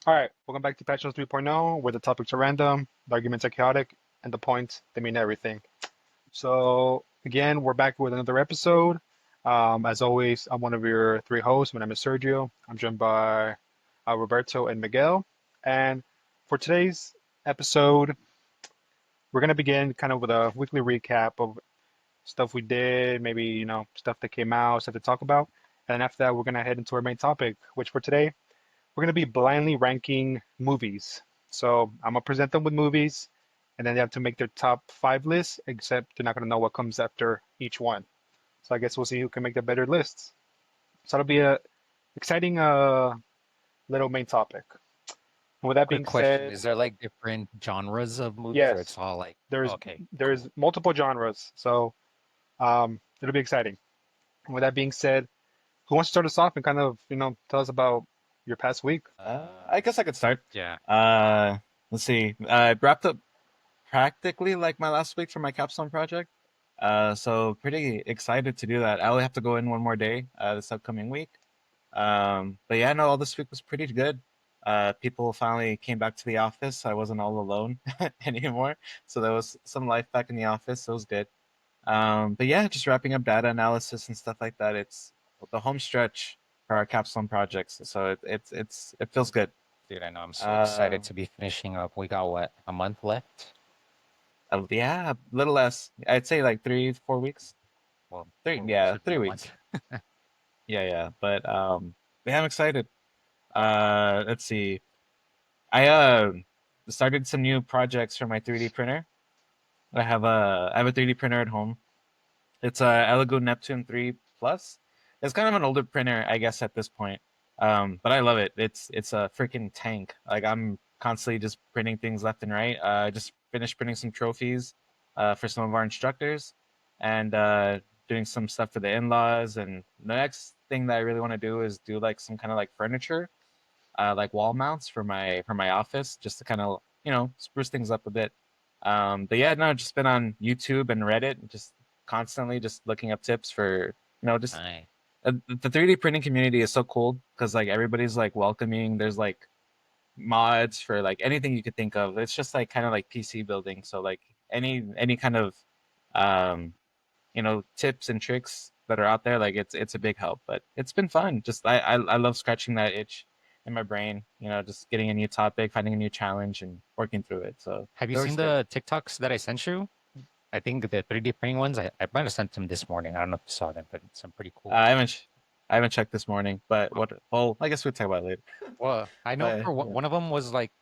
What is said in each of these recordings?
All right, welcome back to Patches 3.0, where the topics are random, the arguments are chaotic, and the points, they mean everything. So, again, we're back with another episode. As always, I'm one of your three hosts. My name is Sergio. I'm joined by Roberto and Miguel. And for today's episode, we're going to begin kind of with a weekly recap of stuff we did, maybe, stuff that came out, stuff to talk about. And then after that, we're going to head into our main topic, which for today we're going to be blindly ranking movies. So I'm going to present them with movies, and then they have to make their top five lists, except they're not going to know what comes after each one. So I guess we'll see who can make the better lists. So that'll be a exciting little main topic. And with that Quick being question. said, Is there like different genres of movies or it's yes, all like, there's okay, there's cool. multiple genres. So it'll be exciting. And with that being said, who wants to start us off and kind of, tell us about your past week? I guess I could start. Yeah. Uh, let's see. I wrapped up practically like my last week for my capstone project. So pretty excited to do that. I only have to go in one more day, this upcoming week. But yeah, no, all this week was pretty good. People finally came back to the office. I wasn't all alone anymore. So there was some life back in the office. So it was good. But yeah, just wrapping up data analysis and stuff like that. It's the home stretch for our capstone projects. So it feels good. Dude, I know I'm so Uh, excited to be finishing up. We got what, a month left? yeah, a little less. I'd say like 3, 4 weeks. Well, Three, 4 weeks yeah, would be three a month. weeks. Yeah, yeah. But yeah, I'm excited. Let's see. I started some new projects for my 3D printer. I have a 3D printer at home. It's a Elegoo Neptune 3 Plus. It's kind of an older printer, I guess, at this point. But I love it. It's a freaking tank. Like I'm constantly just printing things left and right. I just finished printing some trophies for some of our instructors, and doing some stuff for the in-laws. And the next thing that I really want to do is do like some kind of like furniture, like wall mounts for my office, just to kind of spruce things up a bit. But yeah, no, just been on YouTube and Reddit, just constantly just looking up tips for just Nice. the 3D printing community is so cool because like everybody's like welcoming. There's like mods for like anything you could think of. It's just like kind of like PC building. So like any kind of um tips and tricks that are out there, like it's a big help. But it's been fun. Just I love scratching that itch in my brain. Just getting a new topic, finding a new challenge, and working through it. So Have you it seen works good. the TikToks that I sent you? I think the 3D printing ones, I might have sent them this morning. I don't know if you saw them, but some pretty Uh, cool I ones. haven't I haven't checked this morning, but what? Oh, I guess we'll talk about it later. Well, I know But for yeah. one of them was like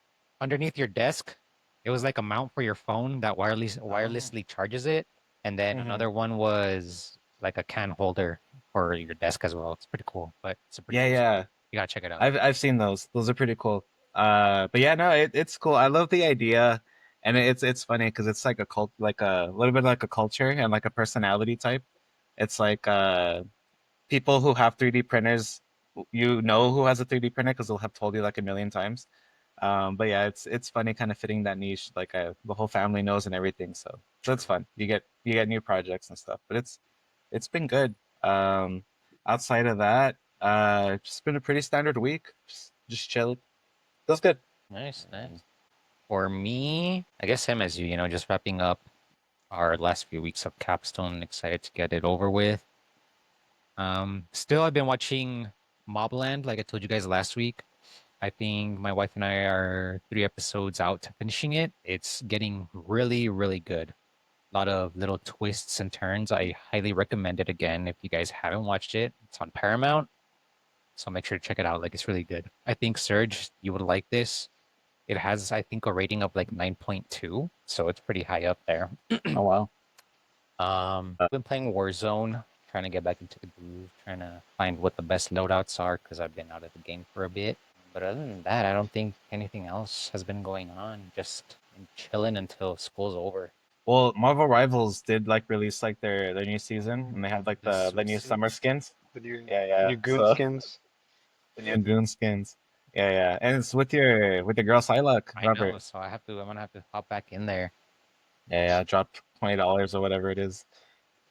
underneath your desk. It was like a mount for your phone that Oh. wirelessly charges it. And then Hmm. another one was like a can holder for your desk as well. It's pretty cool, but it's a pretty Yeah, cool spec. yeah. You gotta check it out. I've seen those. Those are pretty cool. But yeah, no, it's cool. I love the idea, and it's funny because it's like a cult, like a little bit like a culture and like a personality type. It's like people who have 3D printers, who has a 3D printer because they'll have told you like a million times. But yeah, it's funny kind of fitting that niche. Like the whole family knows and everything, so it's fun. You get new projects and stuff, but it's been good. Outside of that, just been a pretty standard week. Just chill. Feels good. Nice, nice. For me, I guess same as you, just wrapping up our last few weeks of Capstone. Excited to get it over with. Still, I've been watching Mobland, like I told you guys last week. I think my wife and I are 3 episodes out to finishing it. It's getting really, really good. A lot of little twists and turns. I highly recommend it again if you guys haven't watched it. It's on Paramount, so make sure to check it out. Like it's really good. I think Serge, you would like this. It has, I think, a rating of like 9.2, so it's pretty high up there. Oh wow. Been playing Warzone, trying to get back into the groove, trying to find what the best loadouts are because I've been out of the game for a bit. But other than that, I don't think anything else has been going on. Just been chilling until school's over. Well, Marvel Rivals did like release like their new season, and they had like The the suit new summer skins. skins. The new, Yeah, the yeah. new goon So skins. the new Goon skins. Yeah, yeah. And it's with your girl Psylocke, I Robert. know, so I'm gonna have to hop back in there. Yeah, yeah. Drop $20 or whatever it is.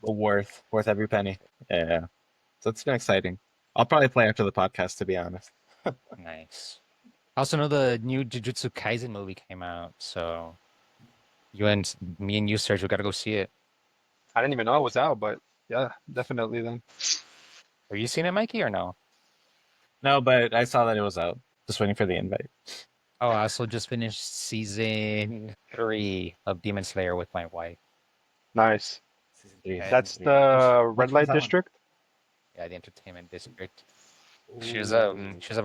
Worth every penny. Yeah, yeah. So it's been exciting. I'll probably play after the podcast, to be honest. Nice. I also know the new Jujutsu Kaisen movie came out, so me and you, Sergio, we gotta go see it. I didn't even know it was out, but yeah, definitely then. Have you seen it, Mikey, or no? No, but I saw that it was out. Just waiting for the invite. Oh, I also just finished season 3 of Demon Slayer with my wife. Nice. Season 3 is Okay. season That's 3. the red Which one's light that one? district. Yeah, the entertainment district. Ooh, She was about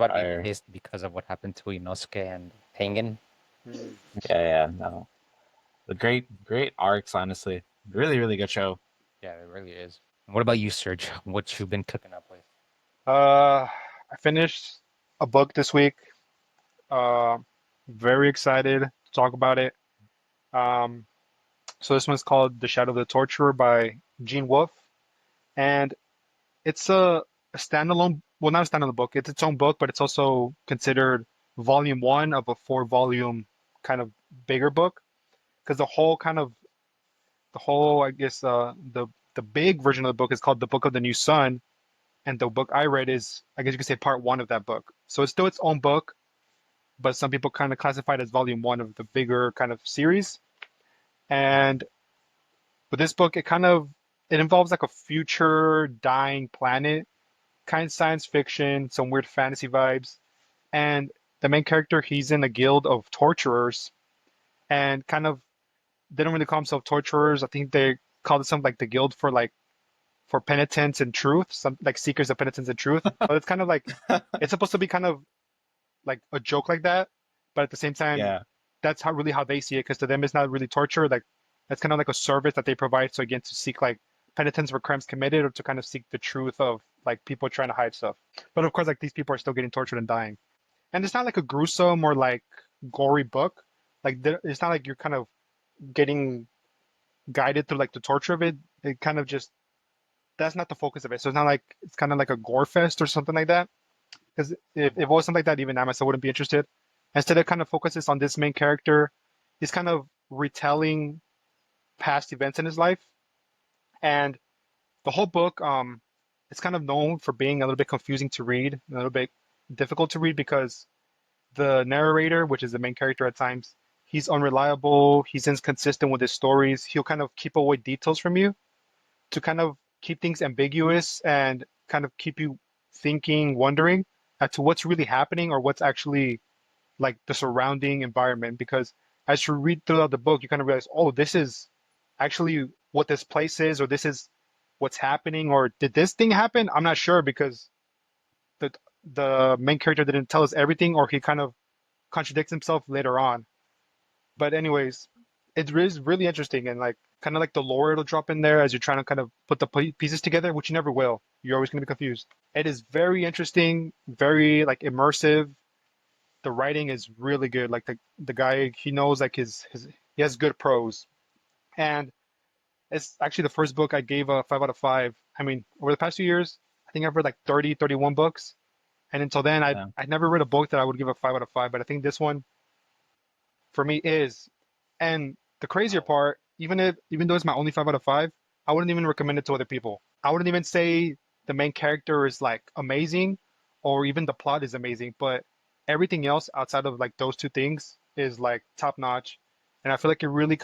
to be fire. pissed because of what happened to Inosuke and Tengen. Mm. Yeah, yeah, no. The great arcs, honestly. Really, really good show. Yeah, it really is. What about you, Serge? What you been cooking up with? I finished a book this week. Uh, Very excited to talk about it. Um, so this one's called The Shadow of the Torturer by Gene Wolfe, and it's a standalone, well, not a standalone book. It's its own book, but it's also considered volume one of a four-volume kind of bigger book because the whole, I guess, the big version of the book is called The Book of the New Sun, and the book I read is, I guess you could say, part one of that book. So it's still its own book, but some people kind of classify it as volume one of the bigger kind of series. And with this book, it involves like a future dying planet, kind of science fiction, some weird fantasy vibes. And the main character, he's in a guild of torturers, and kind of they don't really call themselves torturers. I think they call it something like the guild for penitence and truth, some like seekers of penitence and truth. But it's kind of like it's supposed to be kind of like a joke like that, but at the same time, Yeah. that's how they see it. Because to them, it's not really torture. Like it's kind of like a service that they provide. So again, to seek like penitence for crimes committed, or to kind of seek the truth of like people trying to hide stuff. But of course, like these people are still getting tortured and dying. And it's not like a gruesome or like gory book. It's not like you're kind of getting guided through like the torture of it. It kind of just that's not the focus of it. So it's not like it's kind of like a gore fest or something like that. Because if it was something like that, even I myself wouldn't be interested. Instead, it kind of focuses on this main character. He's kind of retelling past events in his life, and the whole book, it's kind of known for being a little bit confusing to read, a little bit difficult to read because the narrator, which is the main character at times, he's unreliable. He's inconsistent with his stories. He'll kind of keep away details from you to kind of keep things ambiguous and kind of keep you thinking, wondering as to what's really happening or what's actually like the surrounding environment. Because as you read throughout the book, you kind of realize, oh, this is actually what this place is, or this is what's happening, or did this thing happen? I'm not sure because the the main character didn't tell us everything, or he kind of contradicts himself later on. But anyways, it is really interesting and like kind of like the lore it'll drop in there as you're trying to kind of put the pieces together, which you never will. You're always going to be confused. It is very interesting, very like immersive. The writing is really good. Like the guy, he knows like his he has good prose. And it's actually the first book I gave a 5 out of 5. I mean, over the past few years, I think I've read like 30, 31 books. And until then, Yeah. I never read a book that I would give a 5 out of 5. But I think this one for me is. And the crazier part, even though it's my only 5 out of 5, I wouldn't even recommend it to other people. I wouldn't even say the main character is like amazing or even the plot is amazing, but everything else outside of like those two things is like top notch. And I feel like it really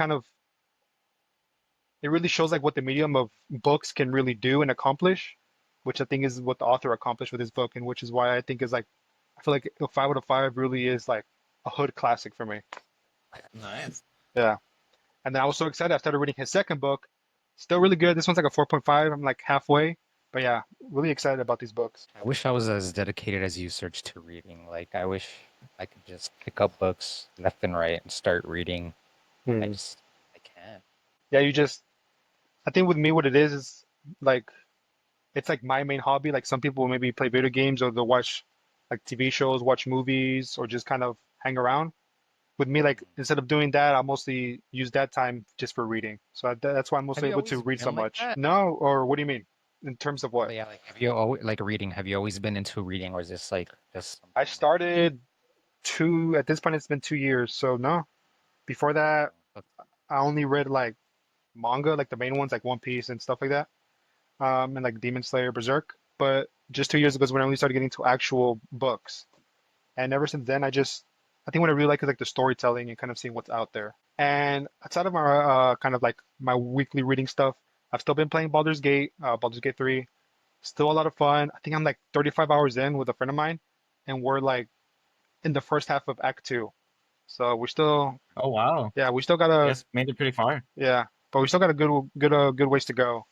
shows like what the medium of books can really do and accomplish, which I think is what the author accomplished with his book, and which is why I think is like I feel like a 5 out of 5 really is like a hood classic for me. Nice. Yeah. And then I was so excited. I started reading his second book. Still really good. This one's like a 4.5. I'm like halfway. But yeah, really excited about these books. I wish I was as dedicated as you, Serge, to reading. Like, I wish I could just pick up books left and right and start reading. Hmm. I can't. Yeah, I think with me, what it is like, it's like my main hobby. Like some people will maybe play video games or they'll watch like TV shows, watch movies, or just kind of hang around. With me, like instead of doing that, I mostly use that time just for reading. So that's why I'm Have mostly you able to always read so been like much. that? No, or what do you mean? In terms of what? But yeah, like, have you always like reading? Have you always been into reading, or is this like just I something that started at this point, it's been 2 years. So no, before that, you I only read like manga, like the main ones, like One Piece and stuff like that, and like Demon Slayer, Berserk. But just 2 years ago is when I only started getting to actual books. And ever since then, I think what I really like is like the storytelling and kind of seeing what's out there. And outside of my kind of like my weekly reading stuff, I've still been playing Baldur's Gate 3. Still a lot of fun. I think I'm like 35 hours in with a friend of mine, and we're like in the first half of Act 2. So we're still, Oh wow. yeah, we still I gotta, guess made it pretty far. yeah, but we still got a good ways to go.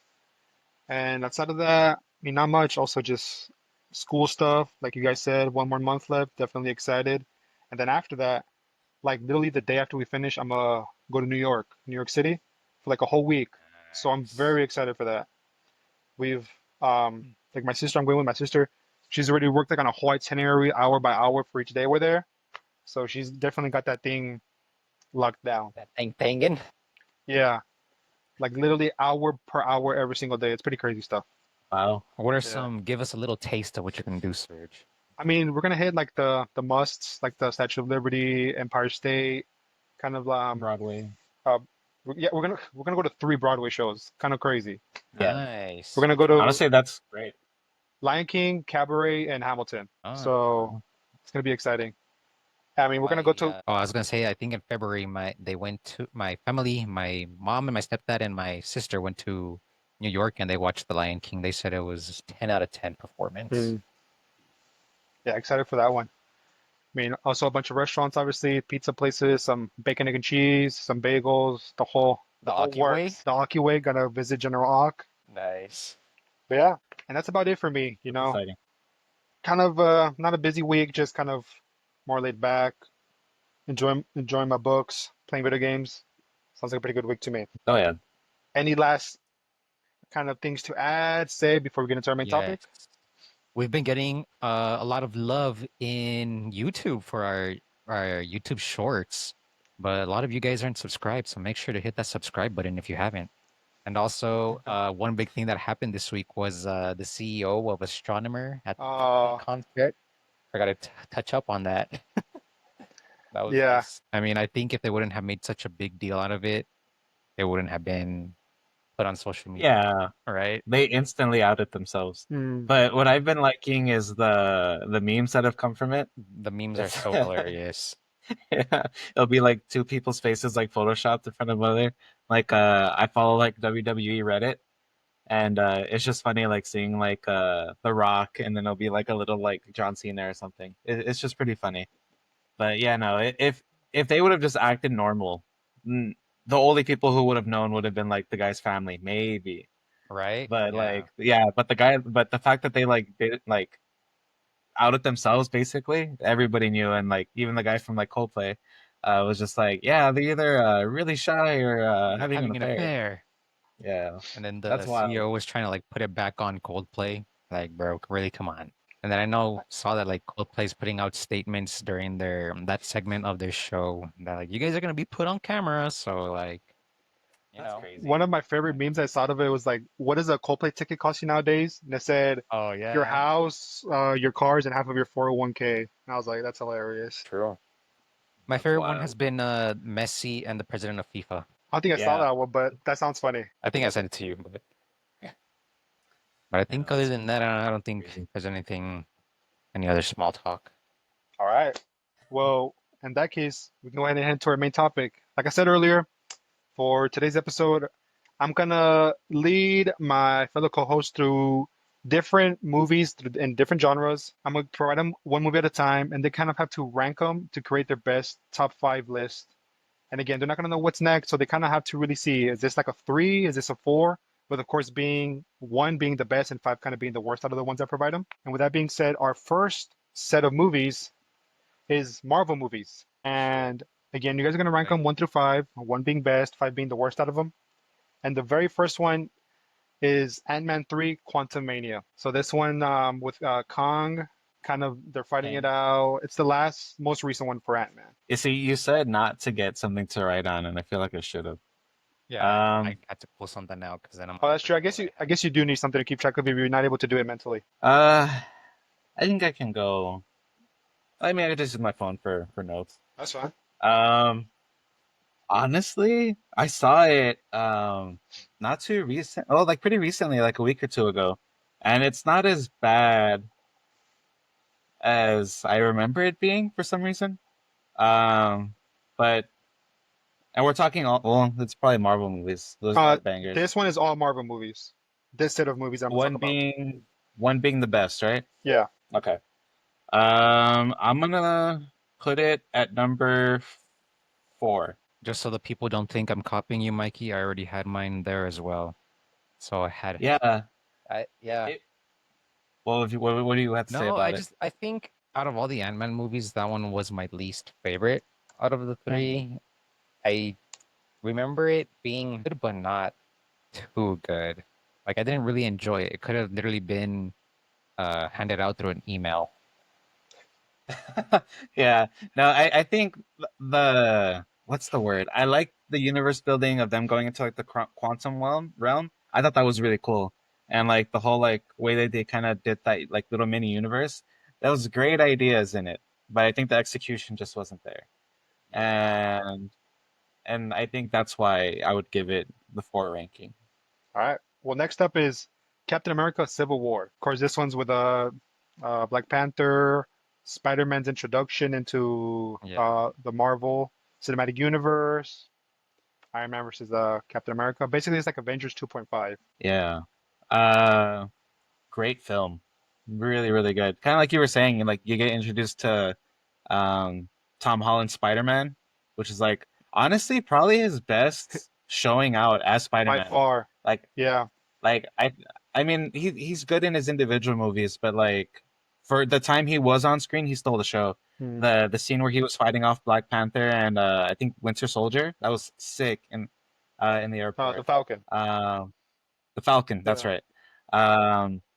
And outside of that, I mean, not much. Also, just school stuff, like you guys said, one more month left. Definitely excited. And then after that, like literally the day after we finish, I'm gonna go to New York City, for like a whole week. So I'm Nice. very excited for that. We've like my sister, I'm going with my sister. She's already worked like on a whole itinerary, hour by hour for each day we're there. So she's definitely got that thing locked down. That thing banging. Yeah, like literally hour per hour every single day. It's pretty crazy stuff. Wow. What are Yeah. some? Give us a little taste of what you can do, Serge. I mean, we're gonna hit like the musts, like the Statue of Liberty, Empire State, kind of Broadway. uh yeah, we're gonna go to three Broadway shows. Kind of crazy. Yeah. We're Nice. gonna go Which one? to Honestly, that's great. Lion King, Cabaret, and Hamilton. Oh, So Wow. it's gonna be exciting. I mean, we're gonna my go to oh, I was gonna say, I think in February, they went to my family, my mom and my stepdad and my sister went to New York and they watched The Lion King. They said it was 10 out of 10 performance. Mm, yeah, excited for that one. I mean, also a bunch of restaurants, obviously, pizza places, some bacon, egg, and cheese, some bagels, the The whole Aki way? works. The Aki way, gonna visit General Ak. Nice. But yeah, and that's about it for me. That's exciting. Kind of not a busy week, just kind of more laid back, enjoying my books, playing video games. Sounds like a pretty good week to me. Oh yeah. Any last kind of things to add, say before we get into our main topic? Yes. We've been getting a lot of love in YouTube for our YouTube shorts, but a lot of you guys aren't subscribed, so make sure to hit that subscribe button if you haven't. And also, one big thing that happened this week was the CEO of Astronomer at the Uh, concert. Forgot to touch up on that. That was yeah. nice. I mean, I think if they wouldn't have made such a big deal out of it, it wouldn't have been put on social media, Yeah. right? They instantly outed themselves. Mm. But what I've been liking is the memes that have come from it. The memes are It's so hilarious. yeah, it'll be like two people's faces like photoshopped in front of other. Like I follow like WWE Reddit, and it's just funny like seeing like The Rock, and then it'll be like a little like John Cena or something. It's just pretty funny. But yeah, no, if they would have just acted normal, the only people who would have known would have been like the guy's family, maybe. Right? But Yeah. like yeah, but the fact that they like did like outed themselves basically, everybody knew, and like even the guy from like Coldplay was just like, yeah, they're either really shy or having an Having an affair. affair. Yeah, And then the that's wild. CEO was trying to like put it back on Coldplay. Like, bro, really, come on. And then saw that like Coldplay's putting out statements during their that segment of their show that like you guys are gonna be put on camera. So like, you That's know. crazy. One of my favorite memes I saw of it was like, "What does a Coldplay ticket cost you nowadays?" And it said, Oh "Your yeah. house, your cars, and half of your 401k." And I was like, "That's hilarious." True. My That's favorite one has wild. been Messi and the president of FIFA. I don't think I saw Yeah, that one, but that sounds funny. I think I sent it to you, but I yeah, think no, other that's than that, I don't think crazy. there's any other small talk. All right. Well, in that case, we can go ahead and head to our main topic. Like I said earlier, for today's episode, I'm gonna lead my fellow co-hosts through different movies in different genres. I'm gonna provide them one movie at a time, and they kind of have to rank them to create their best top five list. And again, they're not gonna know what's next, so they kind of have to really see, is this like a three? Is this a four? With of course being one being the best and five kind of being the worst out of the ones I provide them. And with that being said, our first set of movies is Marvel movies. And again, you guys are gonna rank Okay. them one through five, one being best, five being the worst out of them. And the very first one is Ant-Man 3 Quantumania. So this one with Kong, kind of they're fighting it Dang. out. It's the most recent one for Ant-Man. You see, you said not to get something to write on, and I feel like I should have. Yeah, I Um, had to pull something out because then I'm Oh, like, that's true. what do I I have? guess you do need something to keep track of if you're not able to do it mentally. uh, I think I can go. I mean, I could just use my phone for notes. That's fine. Um, Honestly, I saw it not too recent. Oh, like pretty recently, like a week or two ago, and it's not as bad as I remember it being for some reason. Um, but and we're talking all well, it's probably Marvel movies. Those are Uh, bangers. this one is all Marvel movies. This set of movies I'm gonna talk One about. being one being the best, right? Yeah. Okay. I'm gonna put it at number 4. Just so the people don't think I'm copying you, Mikey, I already had mine there as well. So I had, Yeah. yeah. It, what do you have to say No, about it? I think out of all the Ant-Man movies, that one was my least favorite out of the three. I remember it being good, but not too good. Like I didn't really enjoy it. It could have literally been handed out through an email. Yeah. No, I think the what's the word? I like the universe building of them going into like the quantum realm. I thought that was really cool. And like the whole like way that they kind of did that like little mini universe. That was great ideas in it, but I think the execution just wasn't there. And and I think that's why I would give it the 4 ranking. All right. Well, next up is Captain America: Civil War. Of course, this one's with Black Panther, Spider-Man's introduction into Yeah. the Marvel Cinematic Universe. Iron Man versus Captain America. Basically, it's like Avengers 2.5. Yeah. Uh Great film. Really, really good. Kind of like you were saying, like you get introduced to um, Tom Holland's Spider-Man, which is like honestly probably his best showing out as By Spider-Man. far. Like, Yeah. like I mean, he's good in his individual movies, but like for the time he was on screen, he stole the show. Hmm. The scene where he was fighting off Black Panther and I think Winter Soldier, that was sick in the The airport. Falcon. Um, the Falcon, that's Yeah. right.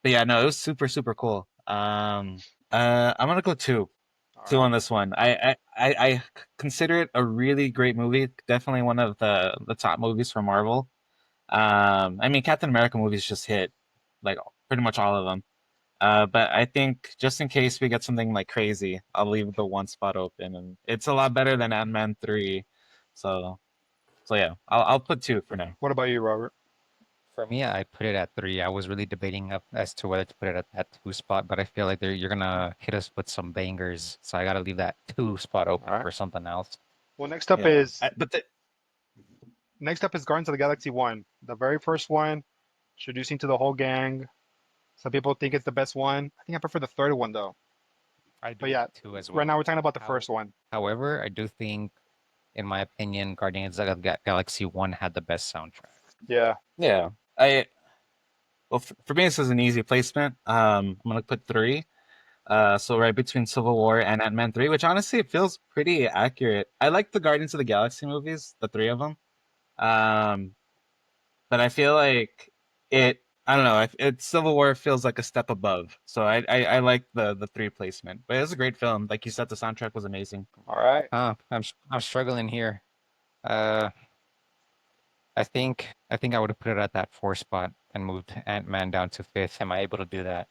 But yeah, no, it was super, super cool. I'm gonna go All two right. on this one. I consider it a really great movie. Definitely one of the top movies for Marvel. I mean, Captain America movies just hit like pretty much all of them. But I think just in case we get something like crazy, I'll leave the one spot open, and it's a lot better than Ant-Man 3. So, so yeah, I'll put 2 for now. What about you, Robert? For me, I put it at three. I was really debating up as to whether to put it at that two spot, but I feel like you're gonna hit us with some bangers, so I gotta leave that two spot All open right. for something else. Well, next up Yeah, is but Guardians of the Galaxy 1, the very first one, introducing to the whole gang. Some people think it's the best one. I think I prefer the third one though. I But do yeah, too as right now well. we're talking about the How, first one. however, I do think, in my opinion, Guardians of the Galaxy One had the best soundtrack. Yeah. yeah, I well for me this is an easy placement. I'm gonna put 3. So right between Civil War and Ant-Man 3, which honestly it feels pretty accurate. I like the Guardians of the Galaxy movies, the 3 of them. Um, but I feel like it. I don't know. It Civil War feels like a step above. So I like the 3 placement. But it was a great film. Like you said, the soundtrack was amazing. All right. I'm struggling here. Uh, I think I would have put it at that four spot and moved Ant-Man down to fifth. Am I able to do that?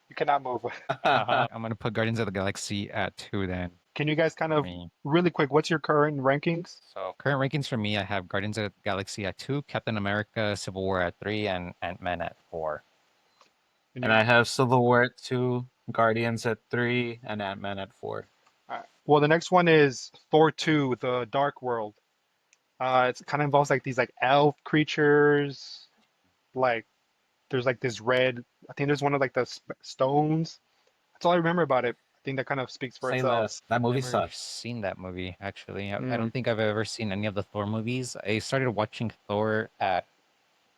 You cannot move. I'm gonna put Guardians of the Galaxy at two then Can you guys kind for of me. really quick, what's your current rankings? So current rankings for me, I have Guardians of the Galaxy at two, Captain America, Civil War at three, and Ant-Man at four. And And you, I have Civil War at 2, Guardians at 3, and Ant-Man at 4. all right. Well, the next one is Thor 2, The Dark World. It kind of involves like these like elf creatures. Like there's like this red. I think there's one of like the stones. That's all I remember about it. I think that kind of speaks for Say itself. less. That I've movie never sucks. seen that movie, actually. I Mm. don't think I've ever seen any of the Thor movies. I started watching Thor at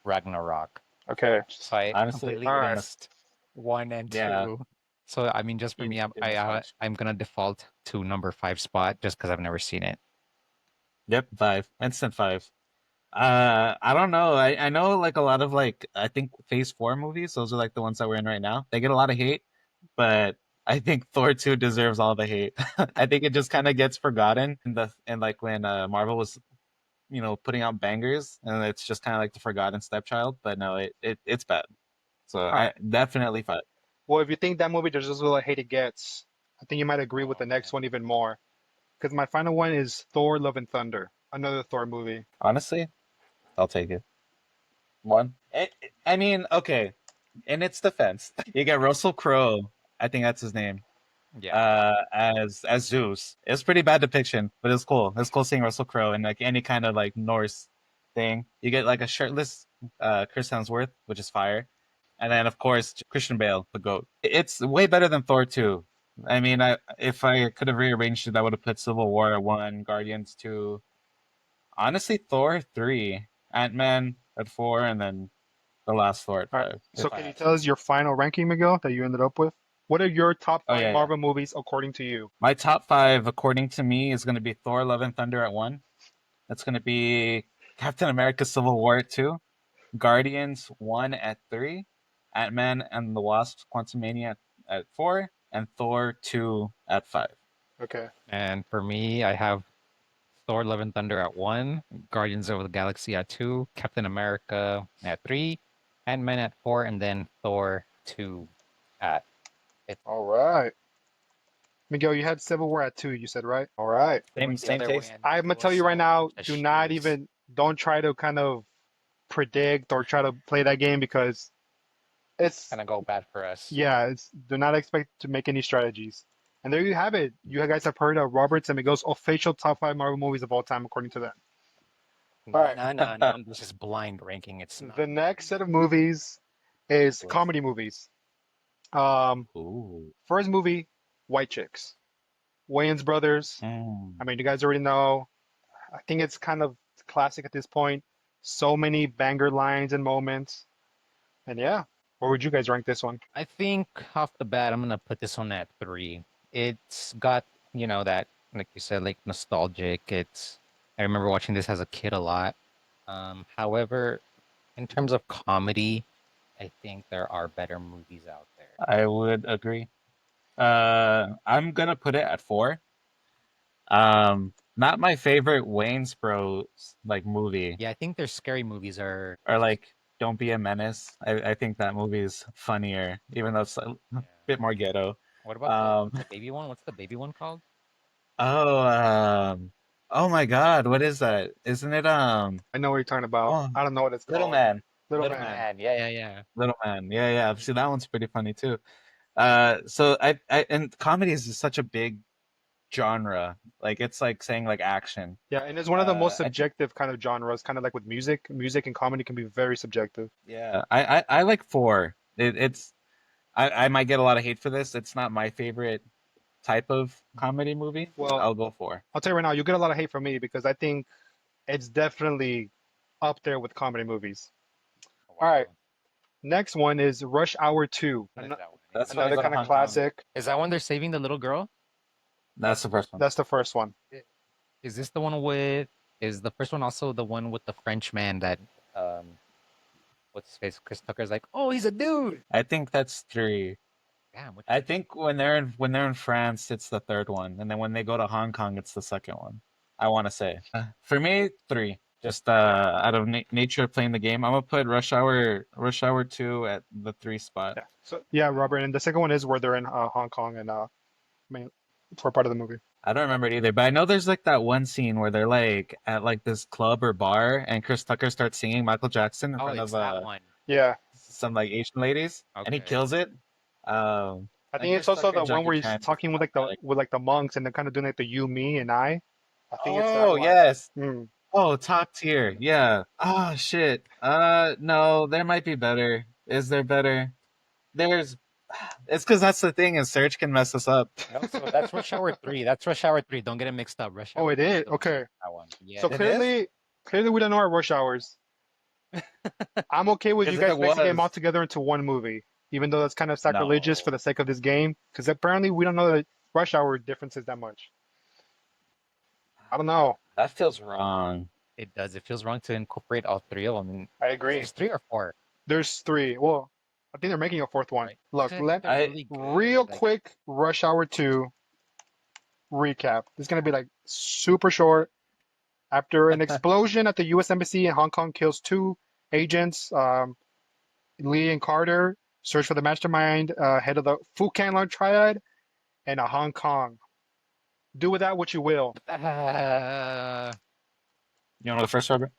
Ragnarok. Okay. So I Honestly, completely All right. missed one and yeah, two. So I mean, just for me, you missed much. I'm gonna default to number five spot just because I've never seen it. Yep, 5. Instant 5. I don't know. I know like a lot of like I think Phase 4 movies. Those are like the ones that we're in right now. They get a lot of hate, but I think Thor 2 deserves all the hate. I think it just kind of gets forgotten in the and like when Marvel was putting out bangers, and it's just kind of like the forgotten stepchild. But no, it's bad. So All right. I definitely 5. Well, if you think that movie deserves all the hate it gets, I think you might agree with Oh the next man. one even more. Because my final one is Thor: Love and Thunder, another Thor movie. Honestly, I'll take it. 1. I mean, okay. In its defense, you get Russell Crowe. I think that's his name. Yeah. as Zeus. It's pretty bad depiction, but it's cool. It's cool seeing Russell Crowe in like any kind of like Norse thing. You get like a shirtless Chris Hemsworth, which is fire, and then of course Christian Bale, the goat. It's way better than Thor 2. I mean, if I could have rearranged it, I would have put Civil War at 1, Guardians 2, honestly Thor 3, Ant-Man at 4, and then the last Thor at All right. 5. So If I can you had tell to. us your final ranking, Miguel, that you ended up with? What are your top Oh five yeah, yeah. Marvel movies according to you? My top 5, according to me, is going to be Thor: Love and Thunder at 1. That's going to be Captain America: Civil War at 2, Guardians 1 at 3, Ant-Man and the Wasp: Quantumania at 4, and Thor 2 at 5. Okay. And for me, I have Thor: Love and Thunder at 1, Guardians of the Galaxy at 2, Captain America at 3, Ant-Man at 4, and then Thor 2 at it. All right. Miguel, you had Civil War at 2, you said, right? All right. I went the Same other way, taste. and I'm it gonna was tell you right so now, do just not shoes. even, don't try to kind of predict or try to play that game because it's, Gonna go bad for us. yeah, do not expect to make any strategies. And there you have it. You guys have heard of Roberts and Miguel's official top five Marvel movies of all time, according to them. All No, right. no, no, no. This is blind ranking. It's not. The next set of movies is Let's comedy see. movies. Um, Ooh. First movie, White Chicks. Wayans Brothers. I Mm. mean, you guys already know. I think it's kind of classic at this point. So many banger lines and moments. And yeah, where would you guys rank this one? I think off the bat, I'm gonna put this one at 3. It's got, that, like you said, like nostalgic. I remember watching this as a kid a lot. However, in terms of comedy, I think there are better movies out there. I would agree. I'm gonna put it at 4. Not my favorite Wayne's Bros like movie, Yeah, I think their scary movies are or just, like Don't Be a Menace. I think that movie is funnier, even though it's a yeah. bit more ghetto. What about the Um, the baby one? What's the baby one called? oh, oh my God, what is that? Isn't it I know what you're talking about. oh, I don't know what it's Little called. Man, Little Little Little Man. Man, Man. Yeah, yeah, yeah. Little Man. Yeah, yeah. See, that one's pretty funny too. So and comedies is such a big genre. Like it's like saying like action. Yeah, and it's one of the most I think subjective kind of genres, kind of like with music. Music and comedy can be very subjective. yeah, I like 4. It's I might get a lot of hate for this. It's not my favorite type of comedy movie, but Well, I'll go 4. I'll tell you right now, you get a lot of hate from me because I think it's definitely up there with comedy movies. Oh, All right, wow. next one is Rush Hour 2. What is that one? That's when they Another go to kind of Hong Kong. classic. Is that when they're saving the little girl? That's the first one. That's the first one. I- Is this the one with? Is the first one also the one with the French man that what's his face? Chris Tucker's like, oh, he's a dude. I think that's 3. Damn, which I one? think when they're in France, it's the third one, and then when they go to Hong Kong, it's the second one. I want to say for me 3. Just out of nature of playing the game, I'm gonna put Rush Hour 2 at the 3 spot. Yeah. So yeah, Robert, and the second one is where they're in Hong Kong and main for part of the movie. I don't remember it either, but I know there's like that one scene where they're like at like this club or bar, and Chris Tucker starts singing Michael Jackson in Oh, front it's of that one. Yeah, some like Asian ladies, and he Okay. kills it. I And think it's Chris also Tucker the and one Jackie where he's Chan. talking with like the monks and they're kind of doing like the you, me, and I. I think it's that Oh one. yes. Mm. Oh, top tier. Yeah. Oh shit. No, there might be better. Is there better? There's. It's because that's the thing, is Serge can mess us up. No, so that's Rush Hour 3. That's Rush Hour 3. Don't get it mixed up. Rush Oh, Hour it 3 is is. the one. Okay. That one. Yeah. So It is? clearly we don't know our rush hours. I'm okay with you Because if guys it mixing them all was, together into one movie, even though that's kind of sacrilegious for no, the sake of this game, because apparently we don't know the rush hour differences that much. I don't know. that feels wrong. It does. It feels wrong to incorporate all 3 of them. I There's agree. 3 or 4, There's three. Well, I think they're making a fourth one. right? Look, Actually, I think let they're I really real good. Like, quick Rush Hour 2 recap. This is gonna be like super short. After an explosion at the U.S. Embassy in Hong Kong kills two agents, Lee and Carter search for the mastermind, head of the Fukan Triad, and Hong Kong. Do with that what you will. You know the first Robert?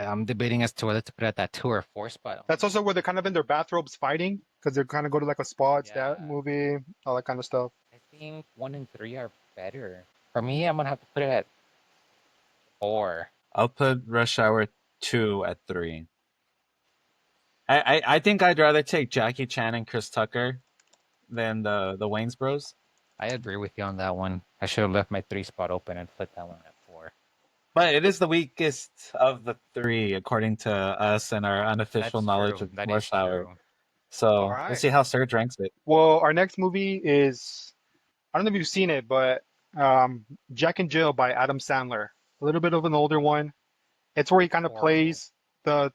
I'm debating as to whether to put it at that 2 or 4 spot. That's also where they're kind of in their bathrobes fighting because they're kind of go to like a spa. It's Yeah, that movie, all that kind of stuff. I think 1 and 3 are better. For me, I'm gonna have to put it at 4. I'll put Rush Hour 2 at 3. I think I'd rather take Jackie Chan and Chris Tucker than the Wayans Bros. I agree with you on that one. I should have left my 3 spot open and put that one at 4. But it is the weakest of the 3, according to us and our unofficial That's knowledge true. of That is Rush Hour. true. So All we'll right. see how Serge ranks it. Well, our next movie is, I don't know if you've seen it, but Jack and Jill by Adam Sandler. A little bit of an older one. It's where he kind of Horrible. plays the.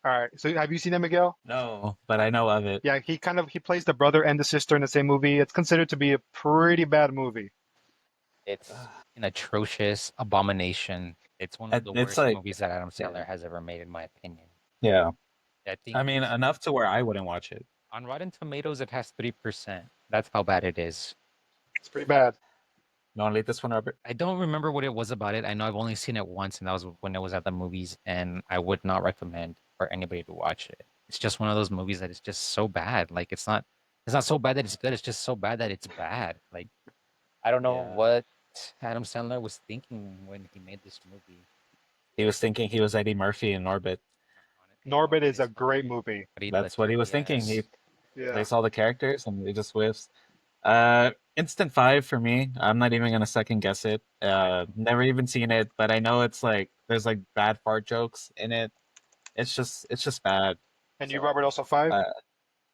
All right. So have you seen it, Miguel? No, but I know of it. Yeah, he plays the brother and the sister in the same movie. It's considered to be a pretty bad movie. It's an atrocious abomination. It's one of the It's worst like, movies that Adam Sandler has ever made, in my opinion. yeah. I think I mean, enough to where I wouldn't watch it. on Rotten Tomatoes it has 3%. That's how bad it is. It's pretty bad. You want to lead this one, Robert? I don't remember what it was about it. I know I've only seen it once, and that was when it was at the movies, and I would not recommend for anybody to watch it. It's just one of those movies that is just so bad. Like it's not so bad that it's good. It's just so bad that it's bad. Like I don't know Yeah. what Adam Sandler was thinking when he made this movie. He was thinking he was Eddie Murphy in Orbit. Norbit is a great movie. But he That's what he was thinking. He Yeah. plays all the characters and he just whiffs. Instant 5 for me. I'm not even gonna second guess it. Never even seen it, but I know it's like there's like bad fart jokes in it. It's just bad. And you, So, Robert, also 5?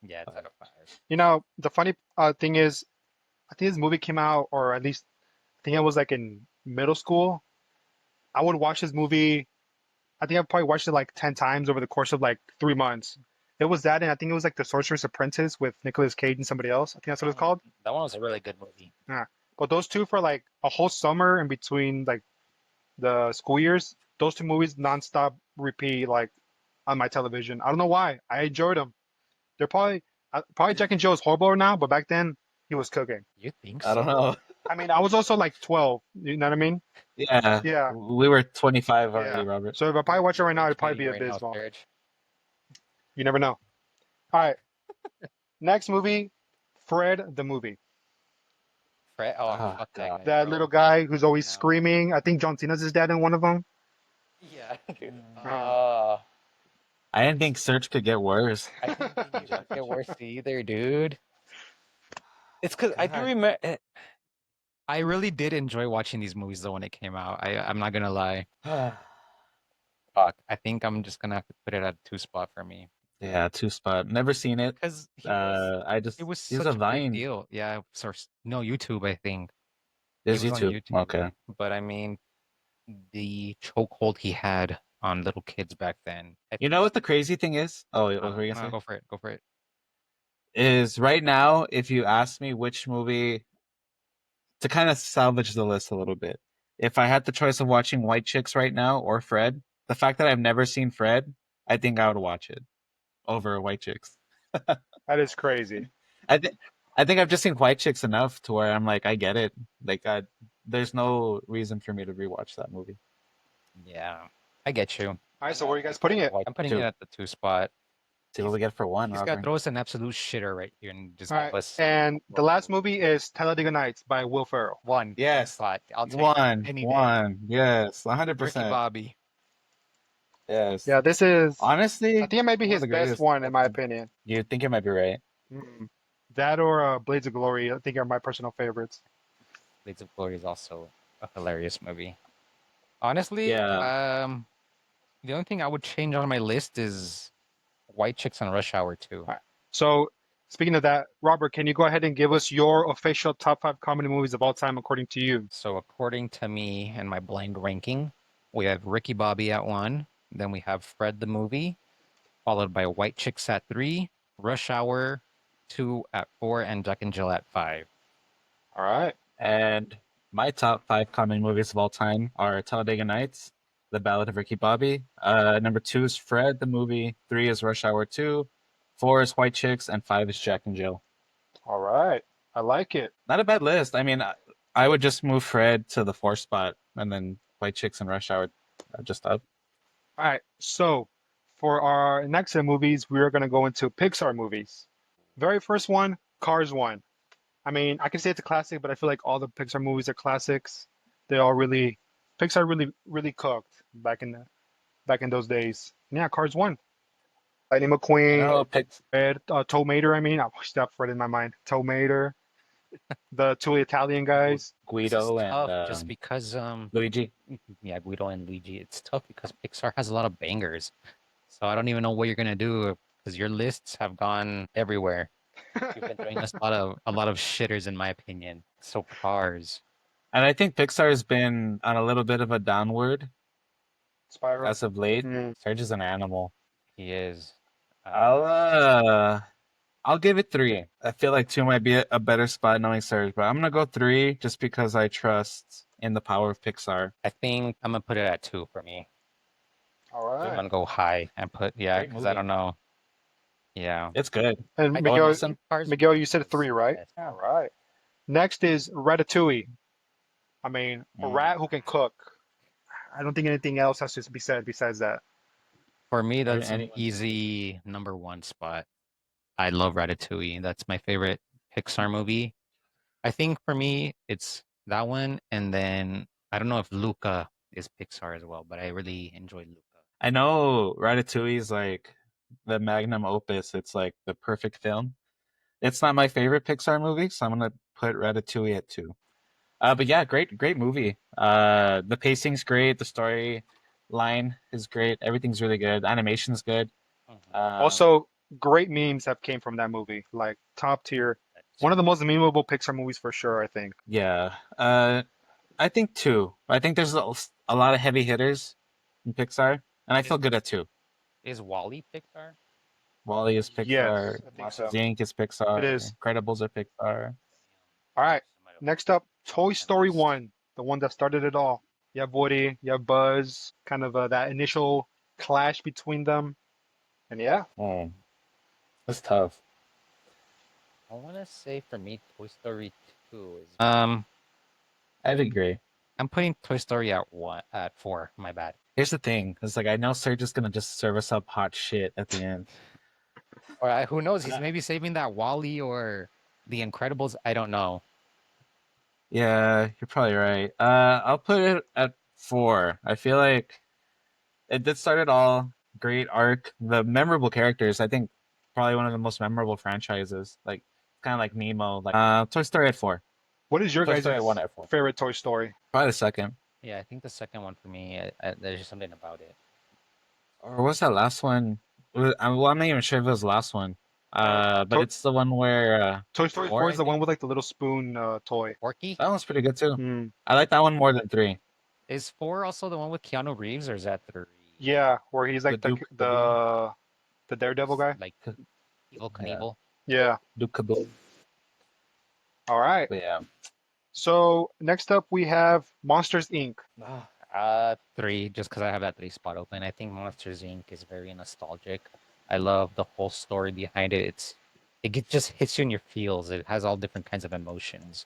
Yeah, it's out of 5. You know, the funny thing is, I think this movie came out, or at least I think I was like in middle school. I would watch this movie. I think I probably watched it like 10 times over the course of like 3 months. It was that, and I think it was like The Sorcerer's Apprentice with Nicolas Cage and somebody else. I think that's what it's called. That one was a really good movie. Yeah. But those two for like a whole summer in between like the school years, those two movies nonstop repeat like on my television. I don't know why. I enjoyed them. They're probably Jack and Jill is horrible now, but back then he was cooking. You think I don't so? know. I mean, I was also like 12. You know what I mean? Yeah. Yeah. We were 25 already, Yeah. Robert. So if I probably watch it right now, it'd probably be Right now, abysmal. Serge. You never know. All right. Next movie, Fred the movie. Fred, Oh, fuck that God. guy, That bro. little guy who's always No. screaming. I think John Cena's his dad in one of them. Yeah. Oh. I didn't think Search could get worse. I didn't think it would get worse either, dude. It's because I do God. remember. I really did enjoy watching these movies though when it came out. I'm not gonna lie. Fuck. I think I'm just gonna have to put it at a 2 spot for me Yeah, 2 spot. Never seen it. because It it was he's such a a big Vine. deal. Yeah, no YouTube. I think There's he was on YouTube. YouTube. Okay. But I mean, the chokehold he had on little kids back then. You know what the crazy thing is? Oh, what were you No, gonna say? go for it. Go for it. Is right now, if you ask me which movie to kind of salvage the list a little bit, if I had the choice of watching White Chicks right now or Fred, the fact that I've never seen Fred, I think I would watch it over White Chicks. That is crazy. I think I've just seen White Chicks enough to where I'm like, I get it. Like, there's no reason for me to rewatch that movie. Yeah, I get you. All right, so where are you guys putting it? I'm putting 2. it at the 2 spot. See what we get for 1, He's got to Robert. throw us an absolute shitter right here and just All give right, us and the last movie is Talladega Nights by Will Ferrell. 1 Yes. spot. I'll take One, any day. one, yes, Ricky 100%. Bobby. Yes. Yeah, this is. Honestly, I think it might be one of his the best greatest. one in my opinion. You think it might be right? That or Blades of Glory, I think are my personal favorites. Blades of Glory is also a hilarious movie. Honestly, Yeah. the only thing I would change on my list is White Chicks and Rush Hour 2. Right. So, speaking of that, Robert, can you go ahead and give us your official top 5 comedy movies of all time according to you? So according to me and my blind ranking, we have Ricky Bobby at 1, then we have Fred the movie, followed by White Chicks at 3, Rush Hour 2 at 4, and Jack and Jill at 5. All right. And my top 5 comedy movies of all time are Talladega Nights, The Ballad of Ricky Bobby. Number 2 is Fred the movie. 3 is Rush Hour 2. 4 is White Chicks, and 5 is Jack and Jill. All right. I like it. Not a bad list. I mean, I would just move Fred to the 4th spot, and then White Chicks and Rush Hour are just up. All right, so for our next set of movies, we are going to go into Pixar movies. Very first one, Cars 1. I mean, I can say it's a classic, but I feel like all the Pixar movies are classics. They all really, Pixar really cooked back in those days. And yeah, Cars 1. Lightning I McQueen, know Pix Ed, Tow Mater, I mean, I watched that right in my mind. Tow Mater, the two Italian guys. This is Guido and tough just because Luigi. yeah, Guido and Luigi. It's tough because Pixar has a lot of bangers. So I don't even know what you're gonna do because your lists have gone everywhere. You've been throwing us a lot of shitters in my opinion. So Cars. And I think Pixar has been on a little bit of a downward Spiral. as of late. Mm. Serge is an animal. He is. I'll I'll give it 3. I feel like 2 might be a better spot knowing Serge, but I'm gonna go 3 just because I trust in the power of Pixar. I think I'm gonna put it at 2 for me. All I'm right. gonna go high and put yeah, Great because I movie. don't know. Yeah. It's good. And I Owen Miguel, Wilson. Cars. Miguel, you said 3, right? Yes. All right. Next is Ratatouille. I mean, a rat who can cook. I don't think anything else has to be said besides that. For me, that's an Anyone. easy number 1 spot. I love Ratatouille. That's my favorite Pixar movie. I think for me, it's that one, and then I don't know if Luca is Pixar as well, but I really enjoy Luca. I know Ratatouille is like the magnum opus. It's like the perfect film. It's not my favorite Pixar movie, so I'm gonna put Ratatouille at 2. But yeah, great movie. The pacing's great. The story line is great. Everything's really good. Animation's good. Mhm. Also, great memes have came from that movie. Like top tier. One of the most memeable Pixar movies for sure, I think. Yeah. I think 2. I think there's a lot of heavy hitters in Pixar, and I feel good at 2. Is Wally Pixar? Wally is Pixar. Yes, I think Monsters so. Inc. is Pixar. It is. Incredibles are Pixar. All right. Next up, Toy At Story least. 1, the one that started it all. You have Woody, you have Buzz, kind of that initial clash between them. And yeah, Oh, that's tough. I want to say for me, Toy Story 2 is. I'd agree. I'm putting Toy Story at 4. My bad. Here's the thing. It's like I know Serge is gonna just serve us up hot shit at the end. Or who knows? He's maybe saving that Wally or The Incredibles. I don't know. Yeah, you're probably right. I'll put it at 4. I feel like it did start it all. Great arc. The memorable characters. I think probably one of the most memorable franchises. Like kind of like Nemo. Like Toy Story at 4. what is your Toy guys' Story at 1 at 4. favorite Toy Story? Probably the second. Yeah, I think the second one for me, there's just something about it. Or what's that last one? I'm not even sure if it was the last one. But Toy, it's the one where Toy Story 4 4, is I the one think. with like the little spoon toy. Porky? That one's pretty good too. Hmm. I like that one more than 3. Is 4 also the one with Keanu Reeves, or is that 3? Yeah, where he's like The Duke, the Daredevil guy. Like Evil yeah, Knievel? Yeah. Duke Kaboom. All right. But yeah. So next up we have Monsters Inc. 3, just because I have that 3 spot open. I think Monsters Inc. is very nostalgic. I love the whole story behind it. Just hits you in your feels. It has all different kinds of emotions.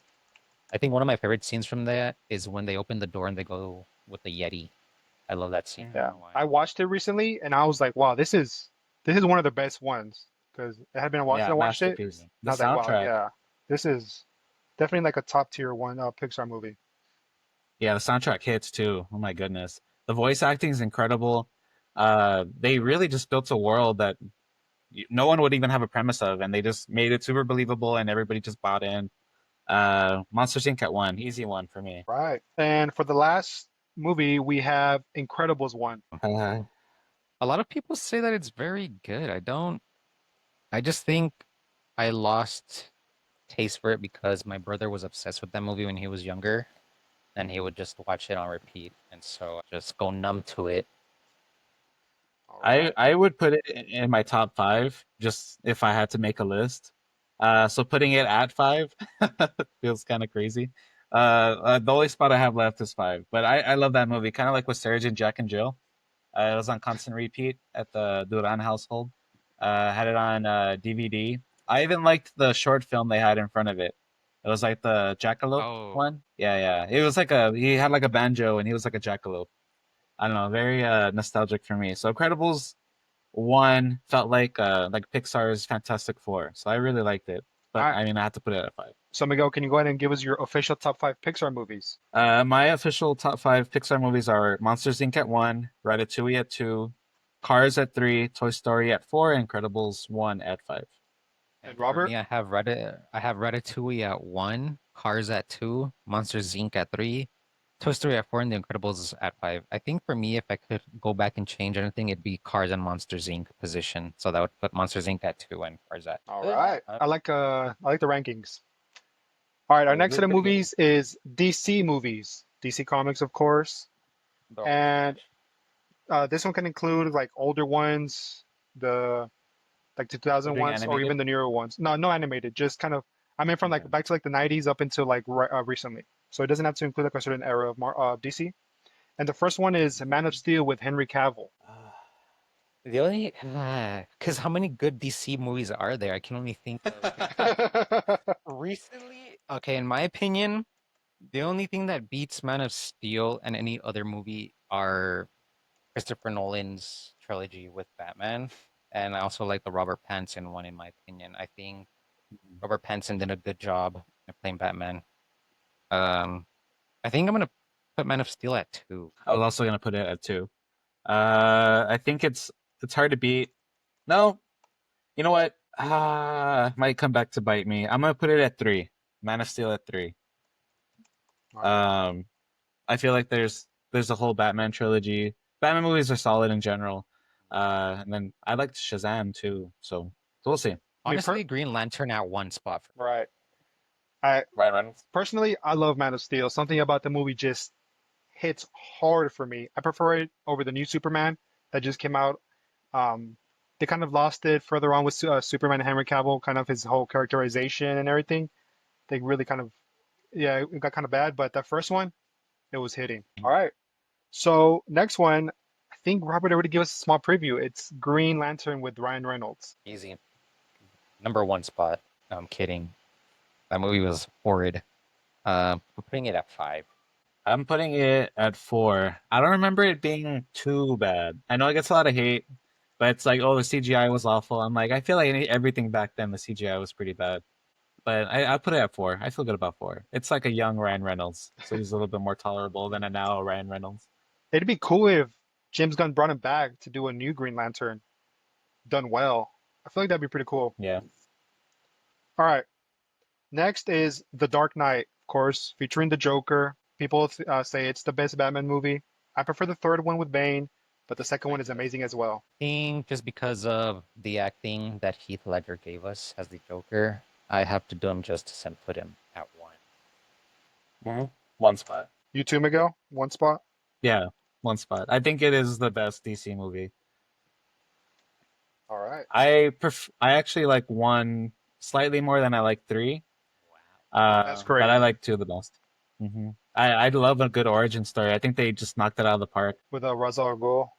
I think one of my favorite scenes from that is when they open the door and they go with the Yeti. I love that scene. I don't Yeah, know why. I watched it recently and I was like, wow, this is one of the best ones because it had been a while since Yeah, I watched it. masterpiece. And The I was like, wow, soundtrack. yeah, this is definitely like a top tier one Pixar movie. Yeah, the soundtrack hits too. Oh my goodness. The voice acting is incredible. They really just built a world that no one would even have a premise of, and they just made it super believable, and everybody just bought in. Monsters Inc. at 1, easy one for me. Right. And for the last movie, we have Incredibles 1. A lot of people say that it's very good. I just think I lost taste for it because my brother was obsessed with that movie when he was younger, and he would just watch it on repeat, and so I just go numb to it. All I right. I would put it in my top 5 just if I had to make a list. So putting it at 5 feels kind of crazy. The only spot I have left is 5, but I love that movie. Kind of like with Serge and Jack and Jill. It was on constant repeat at the Duran household. Had it on DVD. I even liked the short film they had in front of it. It was like the jackalope Oh, one. Yeah, yeah. It was like he had like a banjo and he was like a jackalope. I don't know, very nostalgic for me. So Incredibles 1 felt like Pixar's Fantastic Four. So I really liked it. All But right. I mean, I had to put it at 5. So Miguel, can you go ahead and give us your official top five Pixar movies? My official top 5 Pixar movies are Monsters Inc. at 1, Ratatouille at 2, Cars at 3, Toy Story at 4, and Incredibles 1 at 5. And And for Robert? me, I have Ratatouille at 1, Cars at 2, Monsters Inc. at 3, Toy Story at 4, and The Incredibles at 5. I think for me, if I could go back and change anything, it'd be Cars and Monsters Inc. position. So that would put Monsters Inc. at 2 and Cars at. All Uh, right. I like the rankings. All right, our next They're set of pretty good. movies is DC movies. DC Comics, of course. And this one can include like older ones, the like 2000 Being ones, or animated. even the newer ones. No, no animated, just kind of I mean from like Okay. back to like the 90s up until like recently. So it doesn't have to include like a certain era of DC. And the first one is Man of Steel with Henry Cavill. The only, because how many good DC movies are there? I can only think of recently. Okay, in my opinion, the only thing that beats Man of Steel and any other movie are Christopher Nolan's trilogy with Batman. And I also like the Robert Pattinson one, in my opinion. I think Robert Pattinson did a good job at playing Batman. Um, I think I'm gonna put Man of Steel at 2. I was also gonna put it at 2. I think it's hard to beat. No, you know what? Might come back to bite me. I'm gonna put it at 3. Man of Steel at 3. All right. I feel like there's a whole Batman trilogy. Batman movies are solid in general. And then I liked Shazam too. So we'll see. I mean, Honestly, Green Lantern at 1 spot for right. I Ryan Reynolds. personally I love Man of Steel. Something about the movie just hits hard for me. I prefer it over the new Superman that just came out. They kind of lost it further on with Superman and Henry Cavill, kind of his whole characterization and everything. They really kind of, yeah, it got kind of bad. But that first one, it was hitting. All right. So next one, I think Robert already gave us a small preview. It's Green Lantern with Ryan Reynolds. easy. Number 1 spot. No, I'm kidding. That movie was horrid. We're putting it at 5. I'm putting it at 4. I don't remember it being too bad. I know it gets a lot of hate, but it's like, oh, the CGI was awful. I'm like, I feel like everything back then, the CGI was pretty bad. But I put it at 4. I feel good about 4. It's like a young Ryan Reynolds, so he's a little bit more tolerable than a now Ryan Reynolds. It'd be cool if James Gunn brought him back to do a new Green Lantern done well. I feel like that'd be pretty cool. Yeah. All right. Next is The Dark Knight, of course, featuring the Joker. People say it's the best Batman movie. I prefer the third one with Bane, but the second one is amazing as well. I think just because of the acting that Heath Ledger gave us as the Joker, I have to do him justice and put him at 1. One spot. You too, Miguel? One spot? Yeah, one spot. I think it is the best DC movie. All right. I actually like 1 slightly more than I like 3. That's great. But I like 2 the best. I love a good origin story. I think they just knocked it out of the park. With Ra's al Ghul.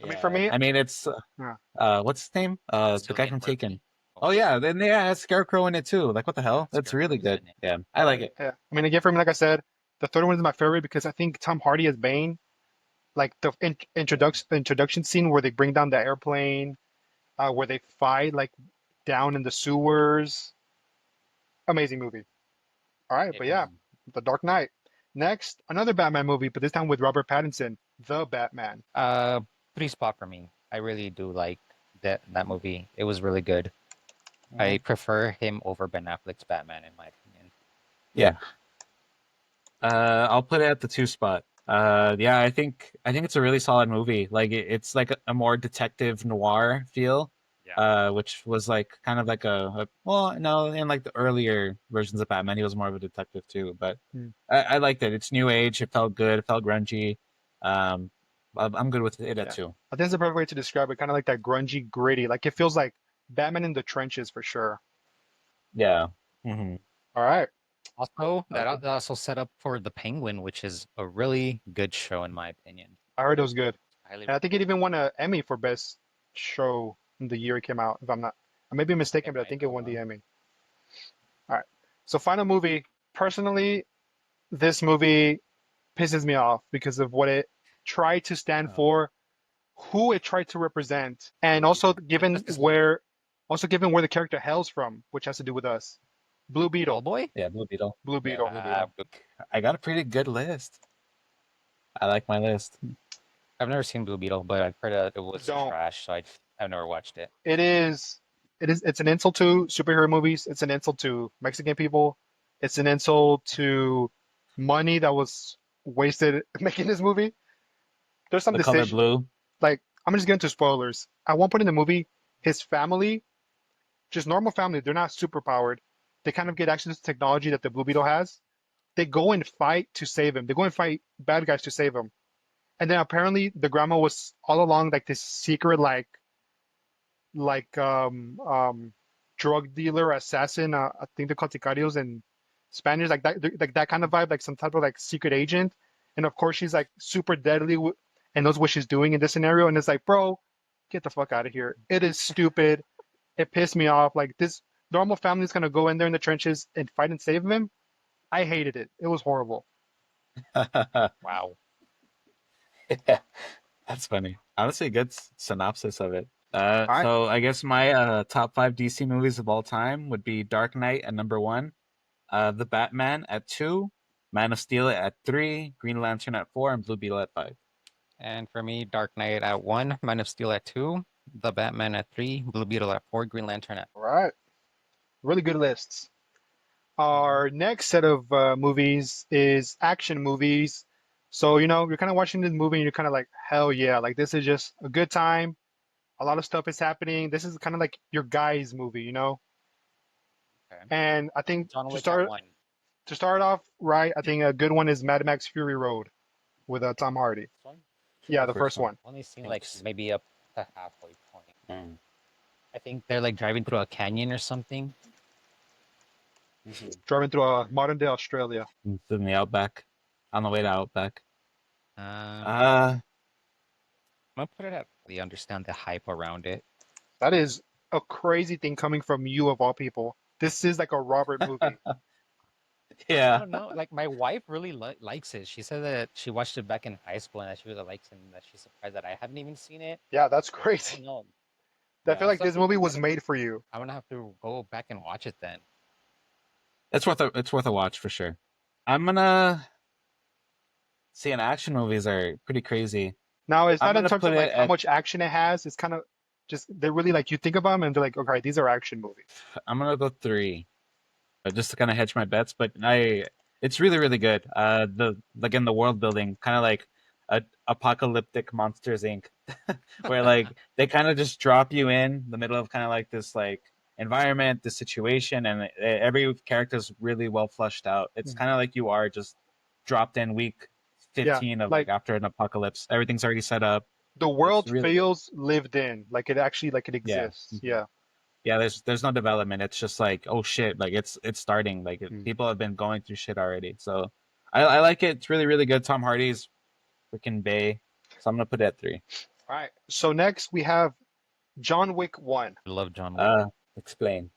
I mean, for me, I mean, it's Yeah. what's his name? The Still guy getting from work. Taken. Oh yeah, then yeah, it has Scarecrow in it too. Like what the hell? That's really Scarecrow's good. in it. Yeah, I like it. yeah. I mean, again, for me, like I said, the third one is my favorite because I think Tom Hardy as Bane, like the introduction scene where they bring down the airplane, where they fight like down in the sewers. Amazing movie. All right, but yeah, The Dark Knight. Next, another Batman movie, but this time with Robert Pattinson, The Batman. 3 spot for me. I really do like that movie. It was really good. I prefer him over Ben Affleck's Batman, in my opinion. Yeah. I'll put it at the 2 spot. Yeah, I think it's a really solid movie. Like it's like a more detective noir feel. Which was like kind of like well, no, in like the earlier versions of Batman, he was more of a detective too. But I liked it. It's new age. It felt good. It felt grungy. I'm good with it at 2. I think it's the perfect way to describe it. Kind of like that grungy, gritty. Like it feels like Batman in the trenches for sure. Yeah. All right. Also, that also set up for The Penguin, which is a really good show, in my opinion. I heard it was good. Highly And I think it even won an Emmy for best show in the year it came out. If I may be mistaken, but I think it won the Emmy. All right. So final movie. Personally, this movie pisses me off because of what tried to stand Oh. for, who it tried to represent, and also given where the character hails from, which has to do with us. Blue Beetle. Hellboy? Yeah, Blue Beetle. Blue Yeah, Beetle. Blue Beetle. I got a pretty good list. I like my list. I've never seen Blue Beetle, but I've heard that it was Don't. trash, so I've never watched it. It's an insult to superhero movies. It's an insult to Mexican people. It's an insult to money that was wasted making this movie. There's some The color decision, blue. like I'm just getting into spoilers. At one point in the movie, his family, just normal family, they're not super powered. They kind of get access to technology that the Blue Beetle has. They go and fight to save him. They go and fight bad guys to save him. And then apparently the grandma was all along like this secret like drug dealer assassin. I think they're called sicarios in Spanish, like that kind of vibe, like some type of like secret agent. And of course she's like super deadly and knows what she's doing in this scenario. And it's like, bro, get the fuck out of here. It is stupid. It pissed me off. Like this normal family's gonna go in there in the trenches and fight and save him. I hated it. It was horrible. Wow. Yeah, that's funny. Honestly, a good synopsis of it. All right. So I guess my top 5 DC movies of all time would be Dark Knight at number 1, The Batman at 2, Man of Steel at 3, Green Lantern at 4, and Blue Beetle at 5. And for me, Dark Knight at 1, Man of Steel at 2, The Batman at 3, Blue Beetle at 4, Green Lantern at All right. Really good lists. Our next set of movies is action movies. So, you're kind of watching this movie and you're kind of like, hell yeah, like this is just a good time. A lot of stuff is happening. This is kind of like your guy's movie. Okay. And I think John to Wick at start 1. to start off right, I think a good one is Mad Max Fury Road with Tom Hardy. This one? Yeah, The the first first one. one. Only seen like Thanks. maybe up to halfway point. Mm. I think they're like driving through a canyon or something. Driving through modern day Australia. It's in the Outback. On the way to Outback. I'm Uh, gonna put it at we understand the hype around it. That is a crazy thing coming from you of all people. This is like a Robert movie. I yeah. don't know. Like my wife really likes it. She said that she watched it back in high school and that she really likes it and that she's surprised that I haven't even seen it. Yeah, that's I don't crazy. know. I feel Yeah. like So this movie was made for you. I'm gonna have to go back and watch it then. It's worth a watch for sure. I'm gonna see, and action movies are pretty crazy. Now, it's I'm not in gonna terms put of it like how at much action it has. It's kind of just they're really like you think about them and they're like, okay, these are action movies. I'm gonna go 3, just to kind of hedge my bets. But it's really really good. In the world building, kind of like a apocalyptic Monsters Inc. where like they kind of just drop you in the middle of kind of like this like environment, this situation, and every character's really well fleshed out. It's kind of like you are just dropped in week Yeah, 15 of like like after an apocalypse. Everything's already set up. the It's world really feels lived in, like it actually like it yeah. exists. Yeah. Yeah, there's no development. It's just like, oh shit, like it's starting. Like Mm. people have been going through shit already. So I like it. It's really really good. Tom Hardy's freaking Bay. So I'm gonna put it at 3. All right. So next we have John Wick 1. I love John Wick. Explain.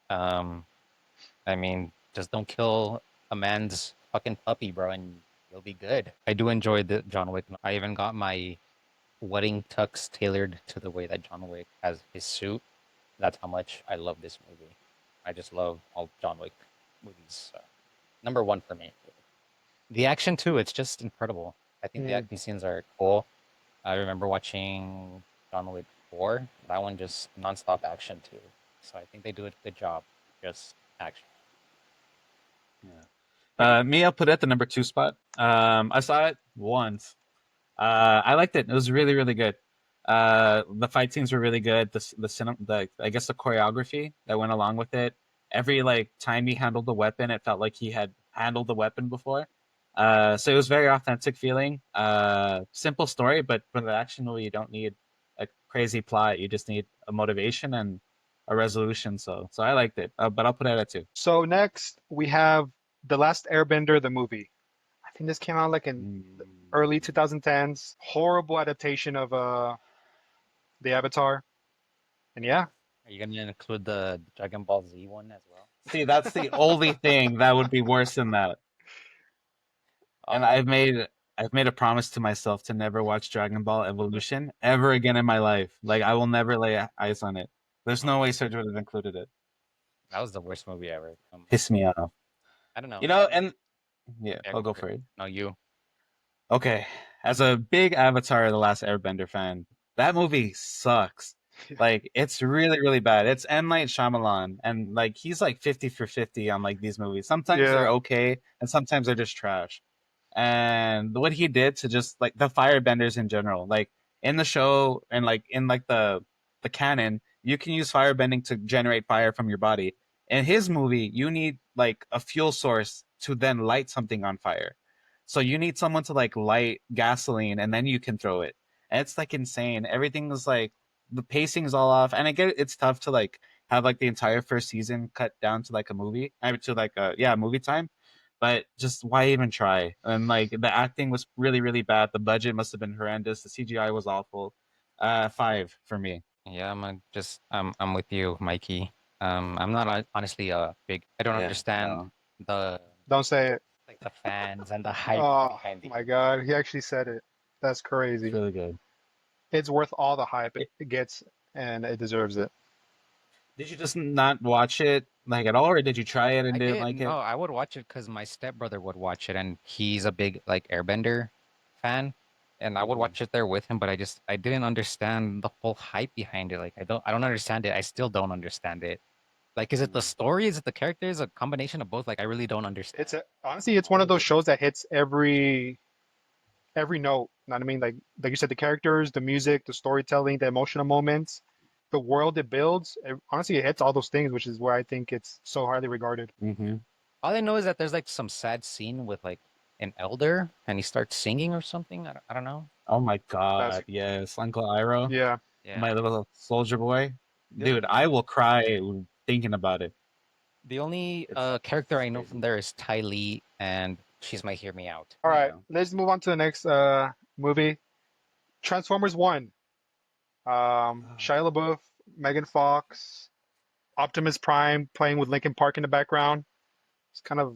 I mean, just don't kill a man's fucking puppy, bro, and you'll be good. I do enjoy the John Wick. I even got my wedding tux tailored to the way that John Wick has his suit. That's how much I love this movie. I just love all John Wick movies. Number 1 for me. The action too, it's just incredible. I think the Mm. action scenes are cool. I remember watching John Wick 4. That one just nonstop action too. So I think they do a good job. Just action. Me, I'll put it at the number 2 spot. I saw it once. I liked it. It was really really good. The fight scenes were really good. The I guess the choreography that went along with it. Every like time he handled the weapon, it felt like he had handled the weapon before. So it was very authentic feeling. Simple story, but for the action movie, you don't need a crazy plot. You just need a motivation and a resolution. So I liked it. But I'll put it at 2. So next we have The Last Airbender, the movie. I think this came out like in early 2010s. Horrible adaptation of the Avatar. And yeah, Are you gonna include the Dragon Ball Z one as well? See, that's the only thing that would be worse than that. And Uh, I've made I've made a promise to myself to never watch Dragon Ball Evolution ever again in my life. Like I will never lay eyes on it. There's no way Sergio would have included it. That was the worst movie ever. Piss me off. I don't know. You know, and yeah, Yeah, I'll go go for for it. it. No, you. Okay, as a big Avatar: The Last Airbender fan, that movie sucks. Like it's really really bad. It's M Night Shyamalan, and like he's like 50 for 50 on like these movies. Sometimes Yeah. they're okay, and sometimes they're just trash. And what he did to just like the firebenders in general, like in the show and like in like the canon, you can use firebending to generate fire from your body. In his movie, you need like a fuel source to then light something on fire. So you need someone to like light gasoline and then you can throw it. And it's like insane. Everything is like the pacing is all off. And I get it, it's tough to like have like the entire first season cut down to like a movie. I mean to like a movie time. But just why even try? And like the acting was really, really bad. The budget must have been horrendous. The CGI was awful. 5 for me. Yeah, I'm with you, Mikey. I'm not honestly a big. I don't Yeah, understand no, the Don't say it. like the fans and the hype Oh behind the my God, he actually said it. That's it's crazy. really good. It's worth all the hype It- it gets, and it deserves it. Did you just not watch it like at all, or did you try it and I didn't did. like No, it? I would watch it because my stepbrother would watch it, and he's a big like Airbender fan, and I would Mhm. watch it there with him. But I didn't understand the whole hype behind it. Like I don't understand it. I still don't understand it. Like, is it the Mm. story? Is it the characters? A combination of both? Like, I really don't understand. Honestly, it's one of those shows that hits every note. You know what I mean? Like you said, the characters, the music, the storytelling, the emotional moments, the world it builds. Honestly, it hits all those things, which is why I think it's so highly regarded. Mm-hmm. All I know is that there's like some sad scene with like an elder, and he starts singing or something. I don't know. Oh my That's God, yes, Uncle Iroh, yeah. Yeah. my little soldier boy, The dude. only I will cry thinking about it. the only character It's I know from crazy. there is Ty Lee, and she's my hear me out. All right, Yeah. let's move on to the next movie. Transformers One. Shia LaBeouf, Megan Fox, Optimus Prime playing with Linkin Park in the background. It's kind of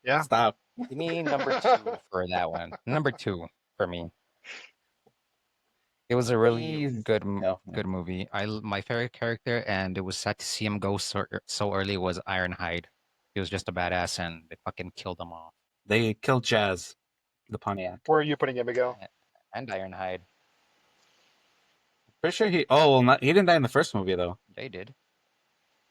yeah. Stop. Give me number two for that one. Number two for me. It was a really Please. No, no. good movie. My favorite character, and it was sad to see him go so early, was Ironhide. He was just a badass, and they fucking killed him off. They killed Jazz, the Pontiac. Where are you putting it, Miguel? And Ironhide, Pretty sure he. Oh well, not, he didn't die in the first movie though. they did.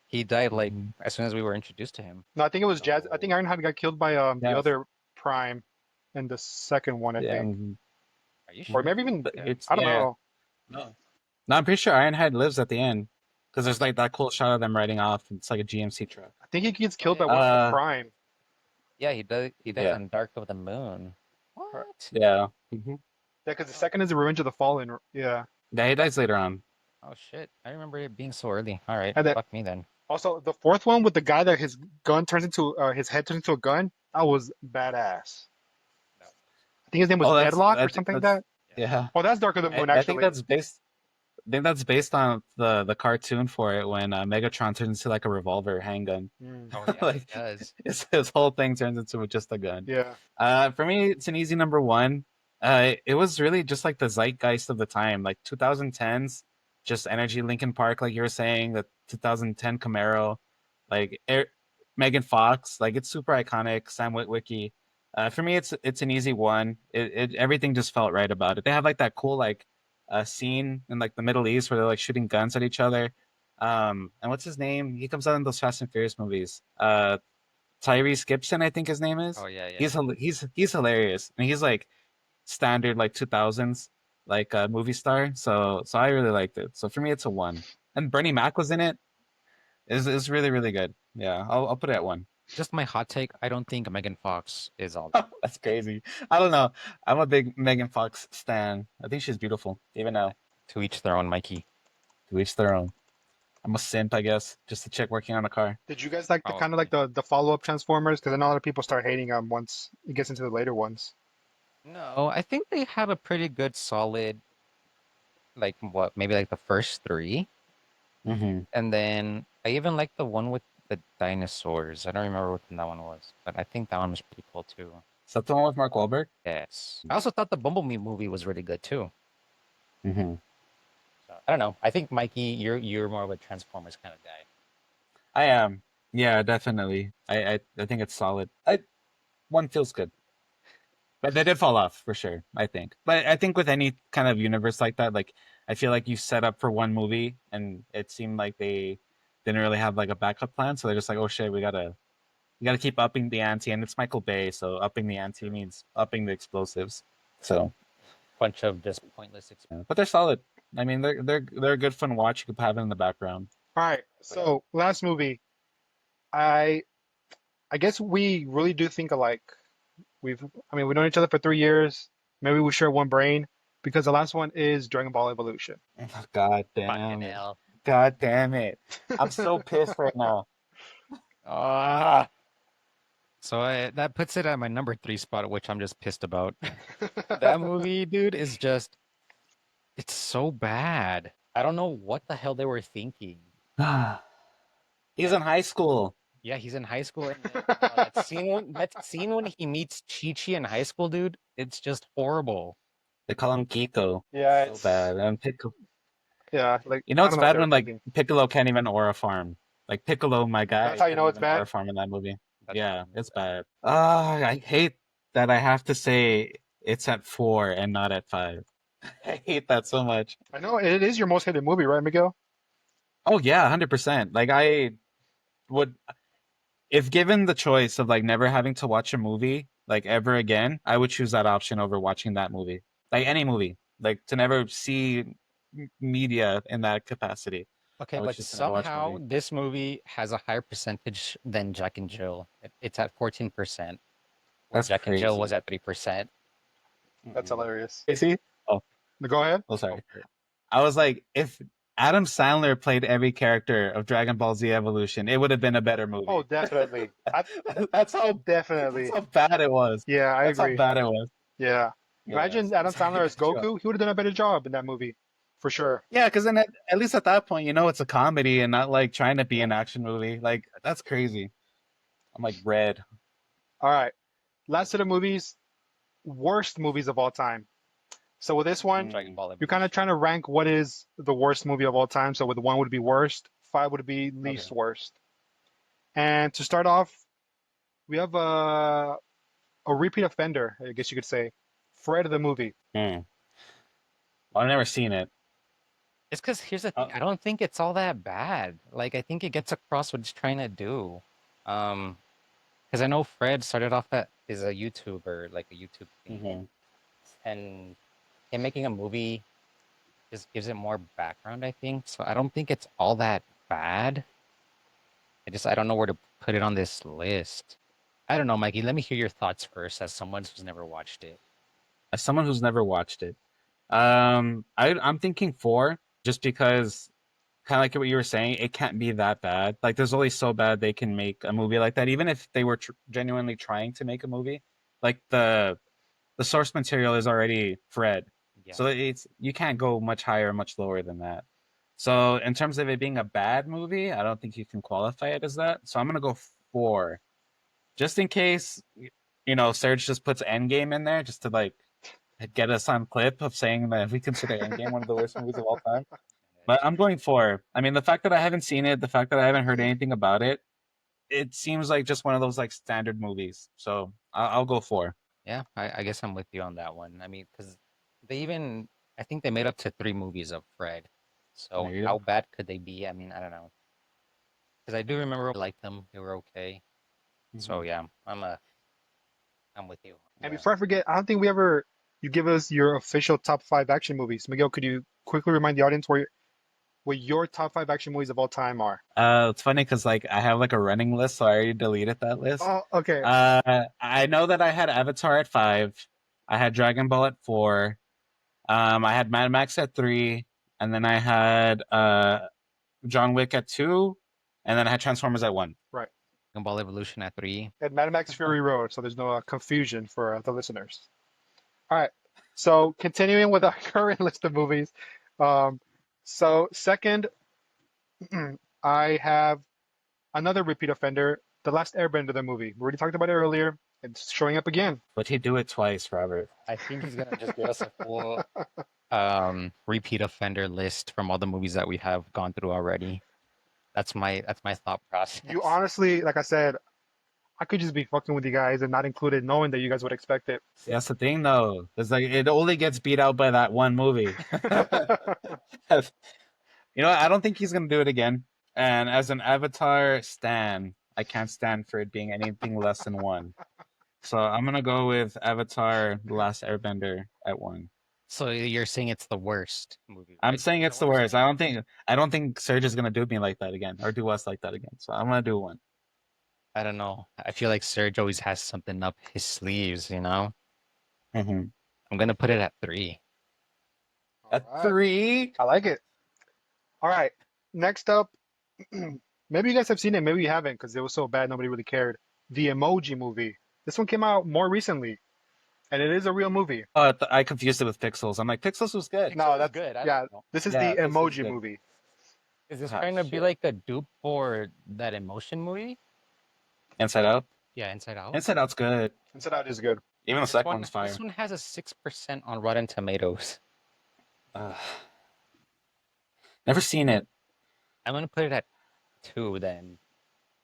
He died like Mhm. as soon as we were introduced to him. No, I think it was Jazz. I Oh. think Ironhide got killed by the Yeah, other Prime in the second one, I yeah. think, Are you or sure? maybe even Yeah. It's I don't yeah. know. No, no, I'm pretty sure Ironhide lives at the end because there's like that cool shot of them riding off. It's like a GMC truck. I think he gets Oh killed by yeah, one of the Uh, Prime. yeah. He does. He dies yeah, on Dark of the Moon. Or- What? yeah. Hmm. Yeah, because the second is the Revenge of the Fallen. Yeah, Yeah, he dies later on. Oh shit! I remember it being so early. All right, and then fuck me then. also the fourth one with the guy that his gun turns into his head turns into a gun. That was badass. No. I think his name was Oh, Deadlock I or think something like that's that. Yeah. yeah. Oh, that's Dark of the Moon I think actually. that's based. I think that's based on the cartoon for it when Megatron turns into like a revolver handgun. Mm, Oh yeah, he Like does. his whole thing turns into just a gun. yeah. For me, it's an easy number one. It was really just like the zeitgeist of the time, like 2010s, just energy Linkin Park, like you were saying, the 2010 Camaro, like Megan Fox, like it's super iconic. Sam Witwicky. For me, it's an easy one. It everything just felt right about it. They have like that cool like scene in like the Middle East where they're like shooting guns at each other. And what's his name? He comes out in those Fast and Furious movies. Tyrese Gibson, I think his name is. Oh yeah, yeah. He's hilarious, and he's like standard like 2000s like movie star. So I really liked it. So for me, it's a one. And Bernie Mac was in it. Is really really good. Yeah, I'll put it at one. Just my hot take. I don't think Megan Fox is all. That's crazy. I don't know. I'm a big Megan Fox stan. I think she's beautiful. Even now, To each their own, Mikey. to each their own. I'm a simp, I guess. Just a chick working on a car. Did you guys like the kind of Probably. like the follow up Transformers? Because I know a lot of people start hating them once it gets into the later ones. No, I think they have a pretty good solid, like what, maybe like the first three. Mm-hmm. And then I even like the one with the dinosaurs. I don't remember what that one was, but I think that one was pretty cool too. Is that the one with Mark Wahlberg? Yes. I also thought the Bumblebee movie was really good too. Mm-hmm. So, I don't know. I think Mikey, you're more of a Transformers kind of guy. I am. Yeah, definitely. I think it's solid. One feels good. But they did fall off for sure, I think. But I think with any kind of universe like that, like I feel like you set up for one movie and it seemed like they didn't really have like a backup plan. So they're just like, oh shit, we gotta keep upping the ante, and it's Michael Bay, so upping the ante means upping the explosives. So Bunch of just pointless. yeah. But they're solid. I mean, they're a good fun watch. You could have it in the background. All right. So last movie, I I guess we really do think alike. We've known each other for 3 years. Maybe we share one brain because the last one is Dragon Ball Evolution. God Fucking damn it. hell. God damn it. I'm so pissed right now. Ah. So that puts it at my number 3 spot, which I'm just pissed about. That movie, dude, is just, it's so bad. I don't know what the hell they were thinking. He's in high school. Yeah, he's in high school, and that scene when he meets Chi-Chi in high school, dude, it's just horrible. They call him Kiko. Yeah, So it's bad. And Piccolo. like You know I it's don't know what bad they were when like thinking. Piccolo can't even aura farm. Like Piccolo, my guy, That's how you know couldn't it's even aura bad. farm in that movie. That's Yeah, it's bad. I hate that I have to say it's at 4 and not at 5. I hate that so much. I know it is your most hated movie, right, Miguel? Oh yeah, 100%. Like I would, if given the choice of like never having to watch a movie like ever again, I would choose that option over watching that movie. Like any movie, like to never see media in that capacity. Okay, I would but choose to never watch a somehow movie. this movie has a higher percentage than Jack and Jill. It's at 14%, where That's Jack and Jill was crazy. at 3%. That's Mm-mm. hilarious. Casey? Oh, Go ahead. oh, Go sorry. for it. I was like, if Adam Sandler played every character of Dragon Ball Z Evolution, it would have been a better Oh, movie. definitely. That's that's Definitely. how bad it was. Yeah, I That's how agree. bad it was. Yeah. Yeah. Imagine Adam Sorry Sandler to as cut you off. Goku. He would have done a better job in that movie, for sure. Yeah, because then at least at that point, you know it's a comedy and not like trying to be an action movie. Like that's crazy. I'm like red. All right. Last set of movies, worst movies of all time. So with this one, Dragon Ball you're kind of Evolution. trying to rank what is the worst movie of all time. So with one would be worst, five would be Okay. least worst. And to start off, we have a repeat offender, I guess you could say, Fred the movie. Hmm. I've never seen it. It's because here's the thing. Uh, I don't think it's all that bad. Like, I think it gets across what it's trying to do. Um, because I know Fred started off as a YouTuber, like a YouTube thing, mhm. and him making a movie just gives it more background, I think. So I don't think it's all that bad. I don't know where to put it on this list. I don't know, Mikey. Let me hear your thoughts first, as someone who's never watched it. As someone who's never watched it, I'm thinking 4, just because kind of like what you were saying, it can't be that bad. Like there's only so bad they can make a movie like that, even if they were genuinely trying to make a movie. Like the source material is already Fred, Yeah. so it's you can't go much higher or much lower than that. So in terms of it being a bad movie, I don't think you can qualify it as that. So I'm gonna go 4, just in case Serge just puts Endgame in there just to like get us on clip of saying that we consider Endgame one of the worst movies of all time. But I'm going 4. I mean, the fact that I haven't seen it, the fact that I haven't heard anything about it, it seems like just one of those like standard movies. So I'll go 4. Yeah, I guess I'm with you on that one. I mean, because I think they made up to 3 movies of Fred. So There you how go. bad could they be? I mean, I don't know. Because I do remember I liked them. They were okay. So Mhm. yeah, I'm with you. And Yeah. before I forget, I don't think you give us your official top five action movies. Miguel, could you quickly remind the audience what your top five action movies of all time are? It's funny because like I have like a running list, so I already deleted that list. Oh, okay. I know that I had Avatar at 5, I had Dragon Ball at 4, I had Mad Max at 3, and then I had John Wick at 2, and then I had Transformers at 1. Right. Dragon Ball Evolution at 3. And Mad Max Fury Road, so there's no confusion for the listeners. All right. So continuing with our current list of movies. Um, so second, I have another repeat offender, The Last Airbender, the movie. We already talked about it earlier. It's showing up again. But he do it twice, Robert. I think he's gonna just give us a full repeat offender list from all the movies that we have gone through already. That's my thought You process. honestly, like I said, I could just be fucking with you guys and not include it, knowing that you guys would expect it. See, that's the thing, though. It's like it only gets beat out by that one movie. You know what? I don't think he's gonna do it again. And as an Avatar stan, I can't stand for it being anything less than one. So I'm gonna go with Avatar: The Last Airbender at one. So you're saying it's the worst movie, I'm right? saying Is it's that the what we're worst. saying? I don't think Serge is gonna do me like that again or do us like that again. So I'm gonna do one. I don't know. I feel like Serge always has something up his sleeves, you know? Mm-hmm. I'm gonna put it at 3. At All right. three. I like it. All right. Next up, maybe you guys have seen it, maybe you haven't, because it was so bad nobody really cared. The Emoji Movie. This one came out more recently, and it is a real movie. I confused it with Pixels. I'm like, Pixels was good. No, Pixar was that's good. I yeah. like it. This is Yeah, the Pixels was Emoji good. Movie. Is this Ah, trying to be shit. like a dupe for that Emotion movie? Inside Out. Yeah, Inside Out. Inside Out's good. Inside Out is good. Even the This second one, one's this fire. one has a 6% on Rotten Tomatoes. Uh, never seen it. I'm gonna put it at 2 then.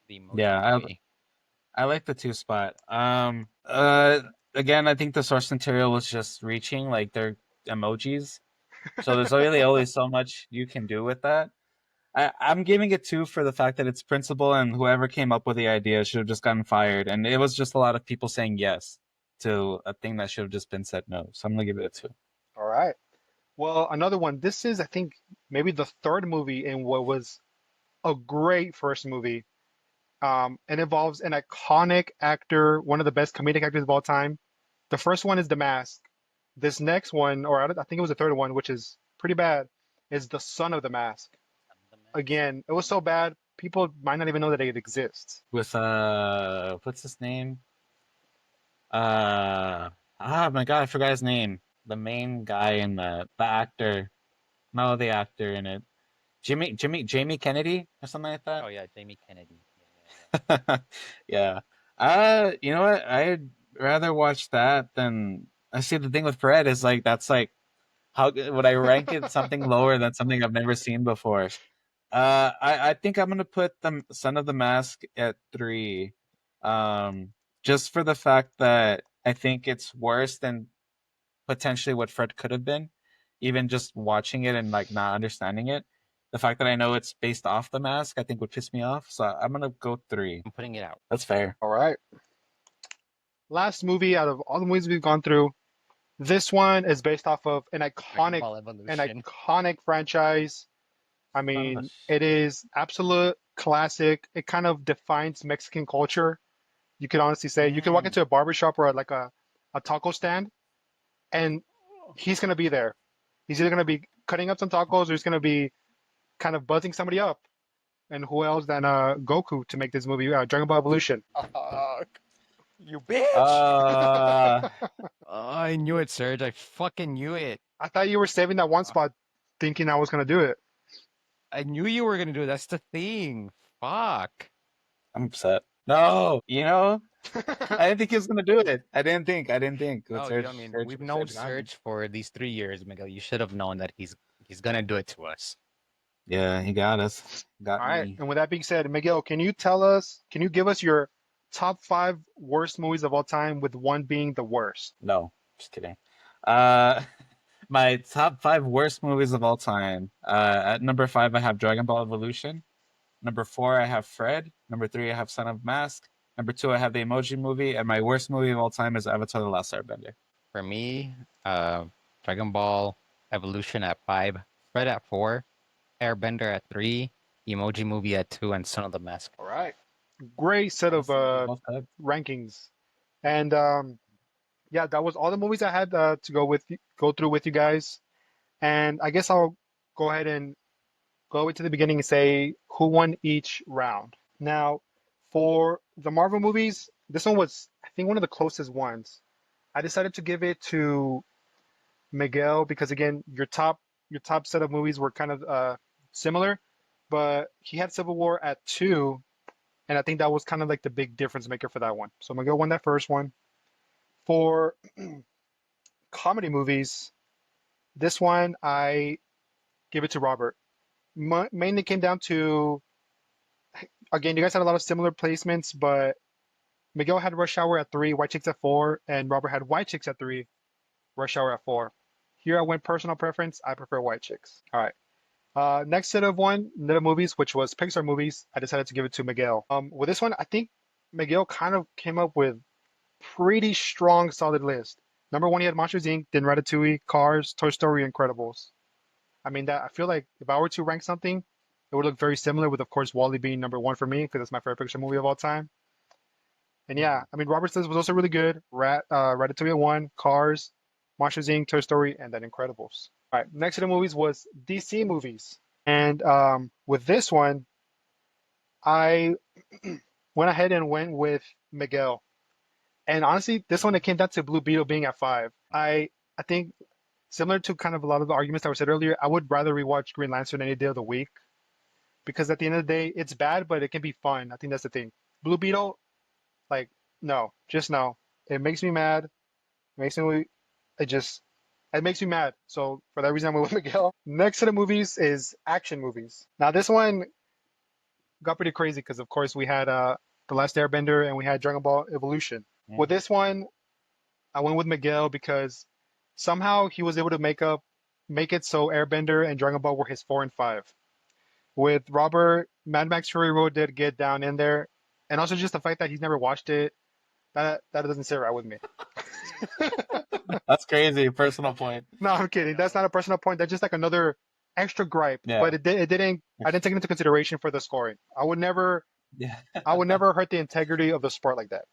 The Emoji Yeah, movie. I like the two spot. Again, I think the source material was just reaching, like they're emojis. So there's really only so much you can do with that. I'm giving it two for the fact that it's principle and whoever came up with the idea should have just gotten fired. And it was just a lot of people saying yes to a thing that should have just been said no. So I'm gonna give it a two. All right. Well, another one. This is, I think, maybe the third movie in what was a great first movie. It involves an iconic actor, one of the best comedic actors of all time. The first one is The Mask. This next one, or I think it was the third one, which is pretty bad, is The Son of the Mask. Again, it was so bad, people might not even know that it exists. With what's his name? My god, I forgot his name. The main guy in the actor. No, the actor in it. Jamie Kennedy or something like that. Oh yeah, Jamie Kennedy. Yeah. You know what? I'd rather watch that than I see the thing with Fred is like that's like how would I rank it something lower than something I've never seen before? I think I'm gonna put the Son of the Mask at three, just for the fact that I think it's worse than potentially what Fred could have been, even just watching it and like not understanding it. The fact that I know it's based off the mask, I think would piss me off. So I'm gonna go three. I'm putting it out. That's fair. All right. Last movie out of all the movies we've gone through, this one is based off of Dragon Ball an Evolution. iconic franchise. I mean, it is absolute classic. It kind of defines Mexican culture. You could honestly say you could walk into a barber shop or like a taco stand, and he's gonna be there. He's either gonna be cutting up some tacos or he's gonna be kind of buzzing somebody up. And who else than Goku to make this movie, Dragon Ball Evolution? You bitch! Uh, I knew it, Serge. I fucking knew it. I thought you were saving that one spot, thinking I was gonna do it. I knew you were gonna do it. That's the thing. Fuck. I'm upset. No, you know, I didn't think he was gonna do it. I didn't think. No, Serge, I mean, Serge, we've known Serge got me. Serge for these 3 years, Miguel. You should have known that he's gonna do it to us. Yeah, he got us. Got All right. me. And with that being said, Miguel, can you give us your top five worst movies of all time, with one being the worst? No, just kidding. Uh, my top five worst movies of all time. At number five, I have Dragon Ball Evolution. Number four, I have Fred. Number three, I have Son of Mask. Number two, I have the Emoji Movie, and my worst movie of all time is Avatar: The Last Airbender. For me, Dragon Ball Evolution at 5, Fred at 4, Airbender at 3, Emoji Movie at 2, and Son of the Mask. All right. Great set of Both good. rankings. And yeah, that was all the movies I had to go through with you guys. And I guess I'll go ahead and go into the beginning and say who won each round. Now, for the Marvel movies, this one was, I think, one of the closest ones. I decided to give it to Miguel because again, your top set of movies were kind of similar, but he had Civil War at 2, and I think that was kind of like the big difference maker for that one. So Miguel won that first one. For comedy movies, this one I give it to Robert. Mainly came down to, again, you guys had a lot of similar placements, but Miguel had Rush Hour at 3, White Chicks at 4, and Robert had White Chicks at 3, Rush Hour at 4. Here I went personal preference. I prefer White Chicks. All right. Next set of little movies, which was Pixar movies, I decided to give it to Miguel. With this one, I think Miguel kind of came up with pretty strong, solid list. Number one, he had Monsters Inc., then Ratatouille, Cars, Toy Story, Incredibles. I mean, that I feel like if I were to rank something, it would look very similar, with of course Wall-E being number one for me because it's my favorite Pixar movie of all time. And yeah, I mean, Robert's list was also really good. Ratatouille at 1, Cars, Monsters Inc., Toy Story, and then Incredibles. All right, next to the movies was DC movies. And with this one, I went ahead and went with Miguel. And honestly, this one, it came down to Blue Beetle being at 5. I think similar to kind of a lot of the arguments that were said earlier, I would rather rewatch Green Lantern any day of the week because at the end of the day, it's bad, but it can be fun. I think that's the thing. Blue Beetle, like, no, just no. It makes me mad. Makes me, it just, it makes me mad. So for that reason, I'm with Miguel. Next to the movies is action movies. Now this one got pretty crazy because of course we had The Last Airbender and we had Dragon Ball Evolution. Yeah. With this one, I went with Miguel because somehow he was able to make it so Airbender and Dragon Ball were his 4 and 5. With Robert, Mad Max Fury Road did get down in there, and also just the fact that he's never watched it, that doesn't sit right with me. That's crazy. Personal point. No, I'm kidding. That's not a personal point. That's just like another extra gripe. Yeah. But it didn't. I didn't take it into consideration for the scoring. I would never Yeah. hurt the integrity of the sport like that.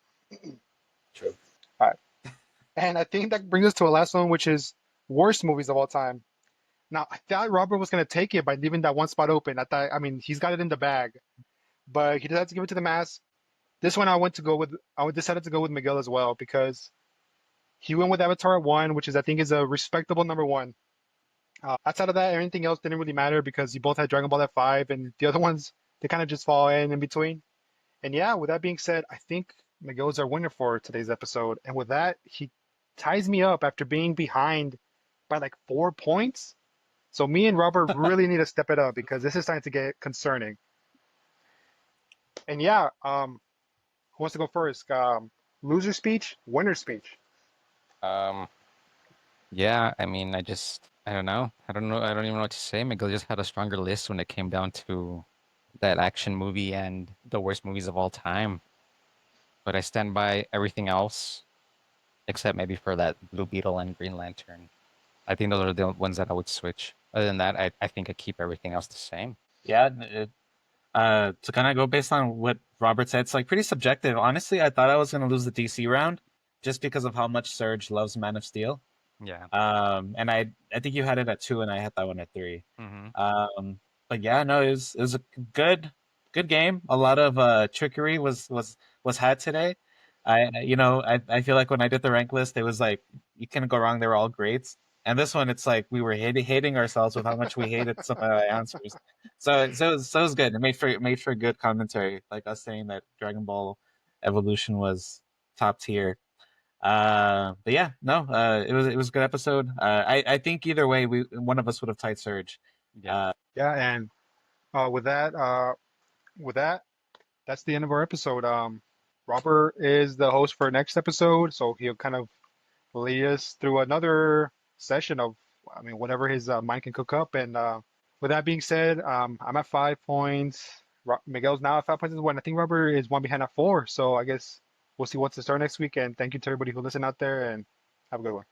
True. All right. And I think that brings us to a last one, which is worst movies of all time. Now, I thought Robert was going to take it by leaving that one spot open. I mean, he's got it in the bag, but he decided to give it to the mask. This one I decided to go with Miguel as well because he went with Avatar at 1, which I think is a respectable number 1. Outside of that, everything else didn't really matter because you both had Dragon Ball at 5, and the other ones, they kind of just fall in between. And yeah, with that being said, I think Miguel is our winner for today's episode. And with that, he ties me up after being behind by like 4 points. So me and Robert really need to step it up because this is starting to get concerning. And yeah, who wants to go first? Loser speech, winner speech. Um, yeah, I mean, I don't know. I don't know. I don't even know what to say. Miguel just had a stronger list when it came down to that action movie and the worst movies of all time. But I stand by everything else, except maybe for that Blue Beetle and Green Lantern. I think those are the ones that I would switch. Other than that, I think I keep everything else the same. Yeah. To kind of go based on what Robert said, it's like pretty subjective. Honestly, I thought I was gonna lose the DC round just because of how much Serge loves Man of Steel. Yeah. And I think you had it at 2, and I had that one at 3. Mm-hmm. But yeah, no, it was a good game. A lot of trickery was had today. I feel like when I did the rank list, it was like you couldn't go wrong. They were all greats. And this one, it's like we were hating ourselves with how much we hated some of the answers. So it was good. It made for good commentary, like us saying that Dragon Ball Evolution was top tier. But yeah, no, it was a good episode. I think either way, one of us would have tied Surge. Yeah. Yeah, and with that, that's the end of our episode. Robert is the host for next episode, so he'll kind of lead us through another session of, I mean, whatever his mind can cook up. And with that being said, I'm at 5 points. Miguel's now at 5 points as well. And I think Robert is one behind at 4. So I guess we'll see what's to start next week. And thank you to everybody who listened out there, and have a good one.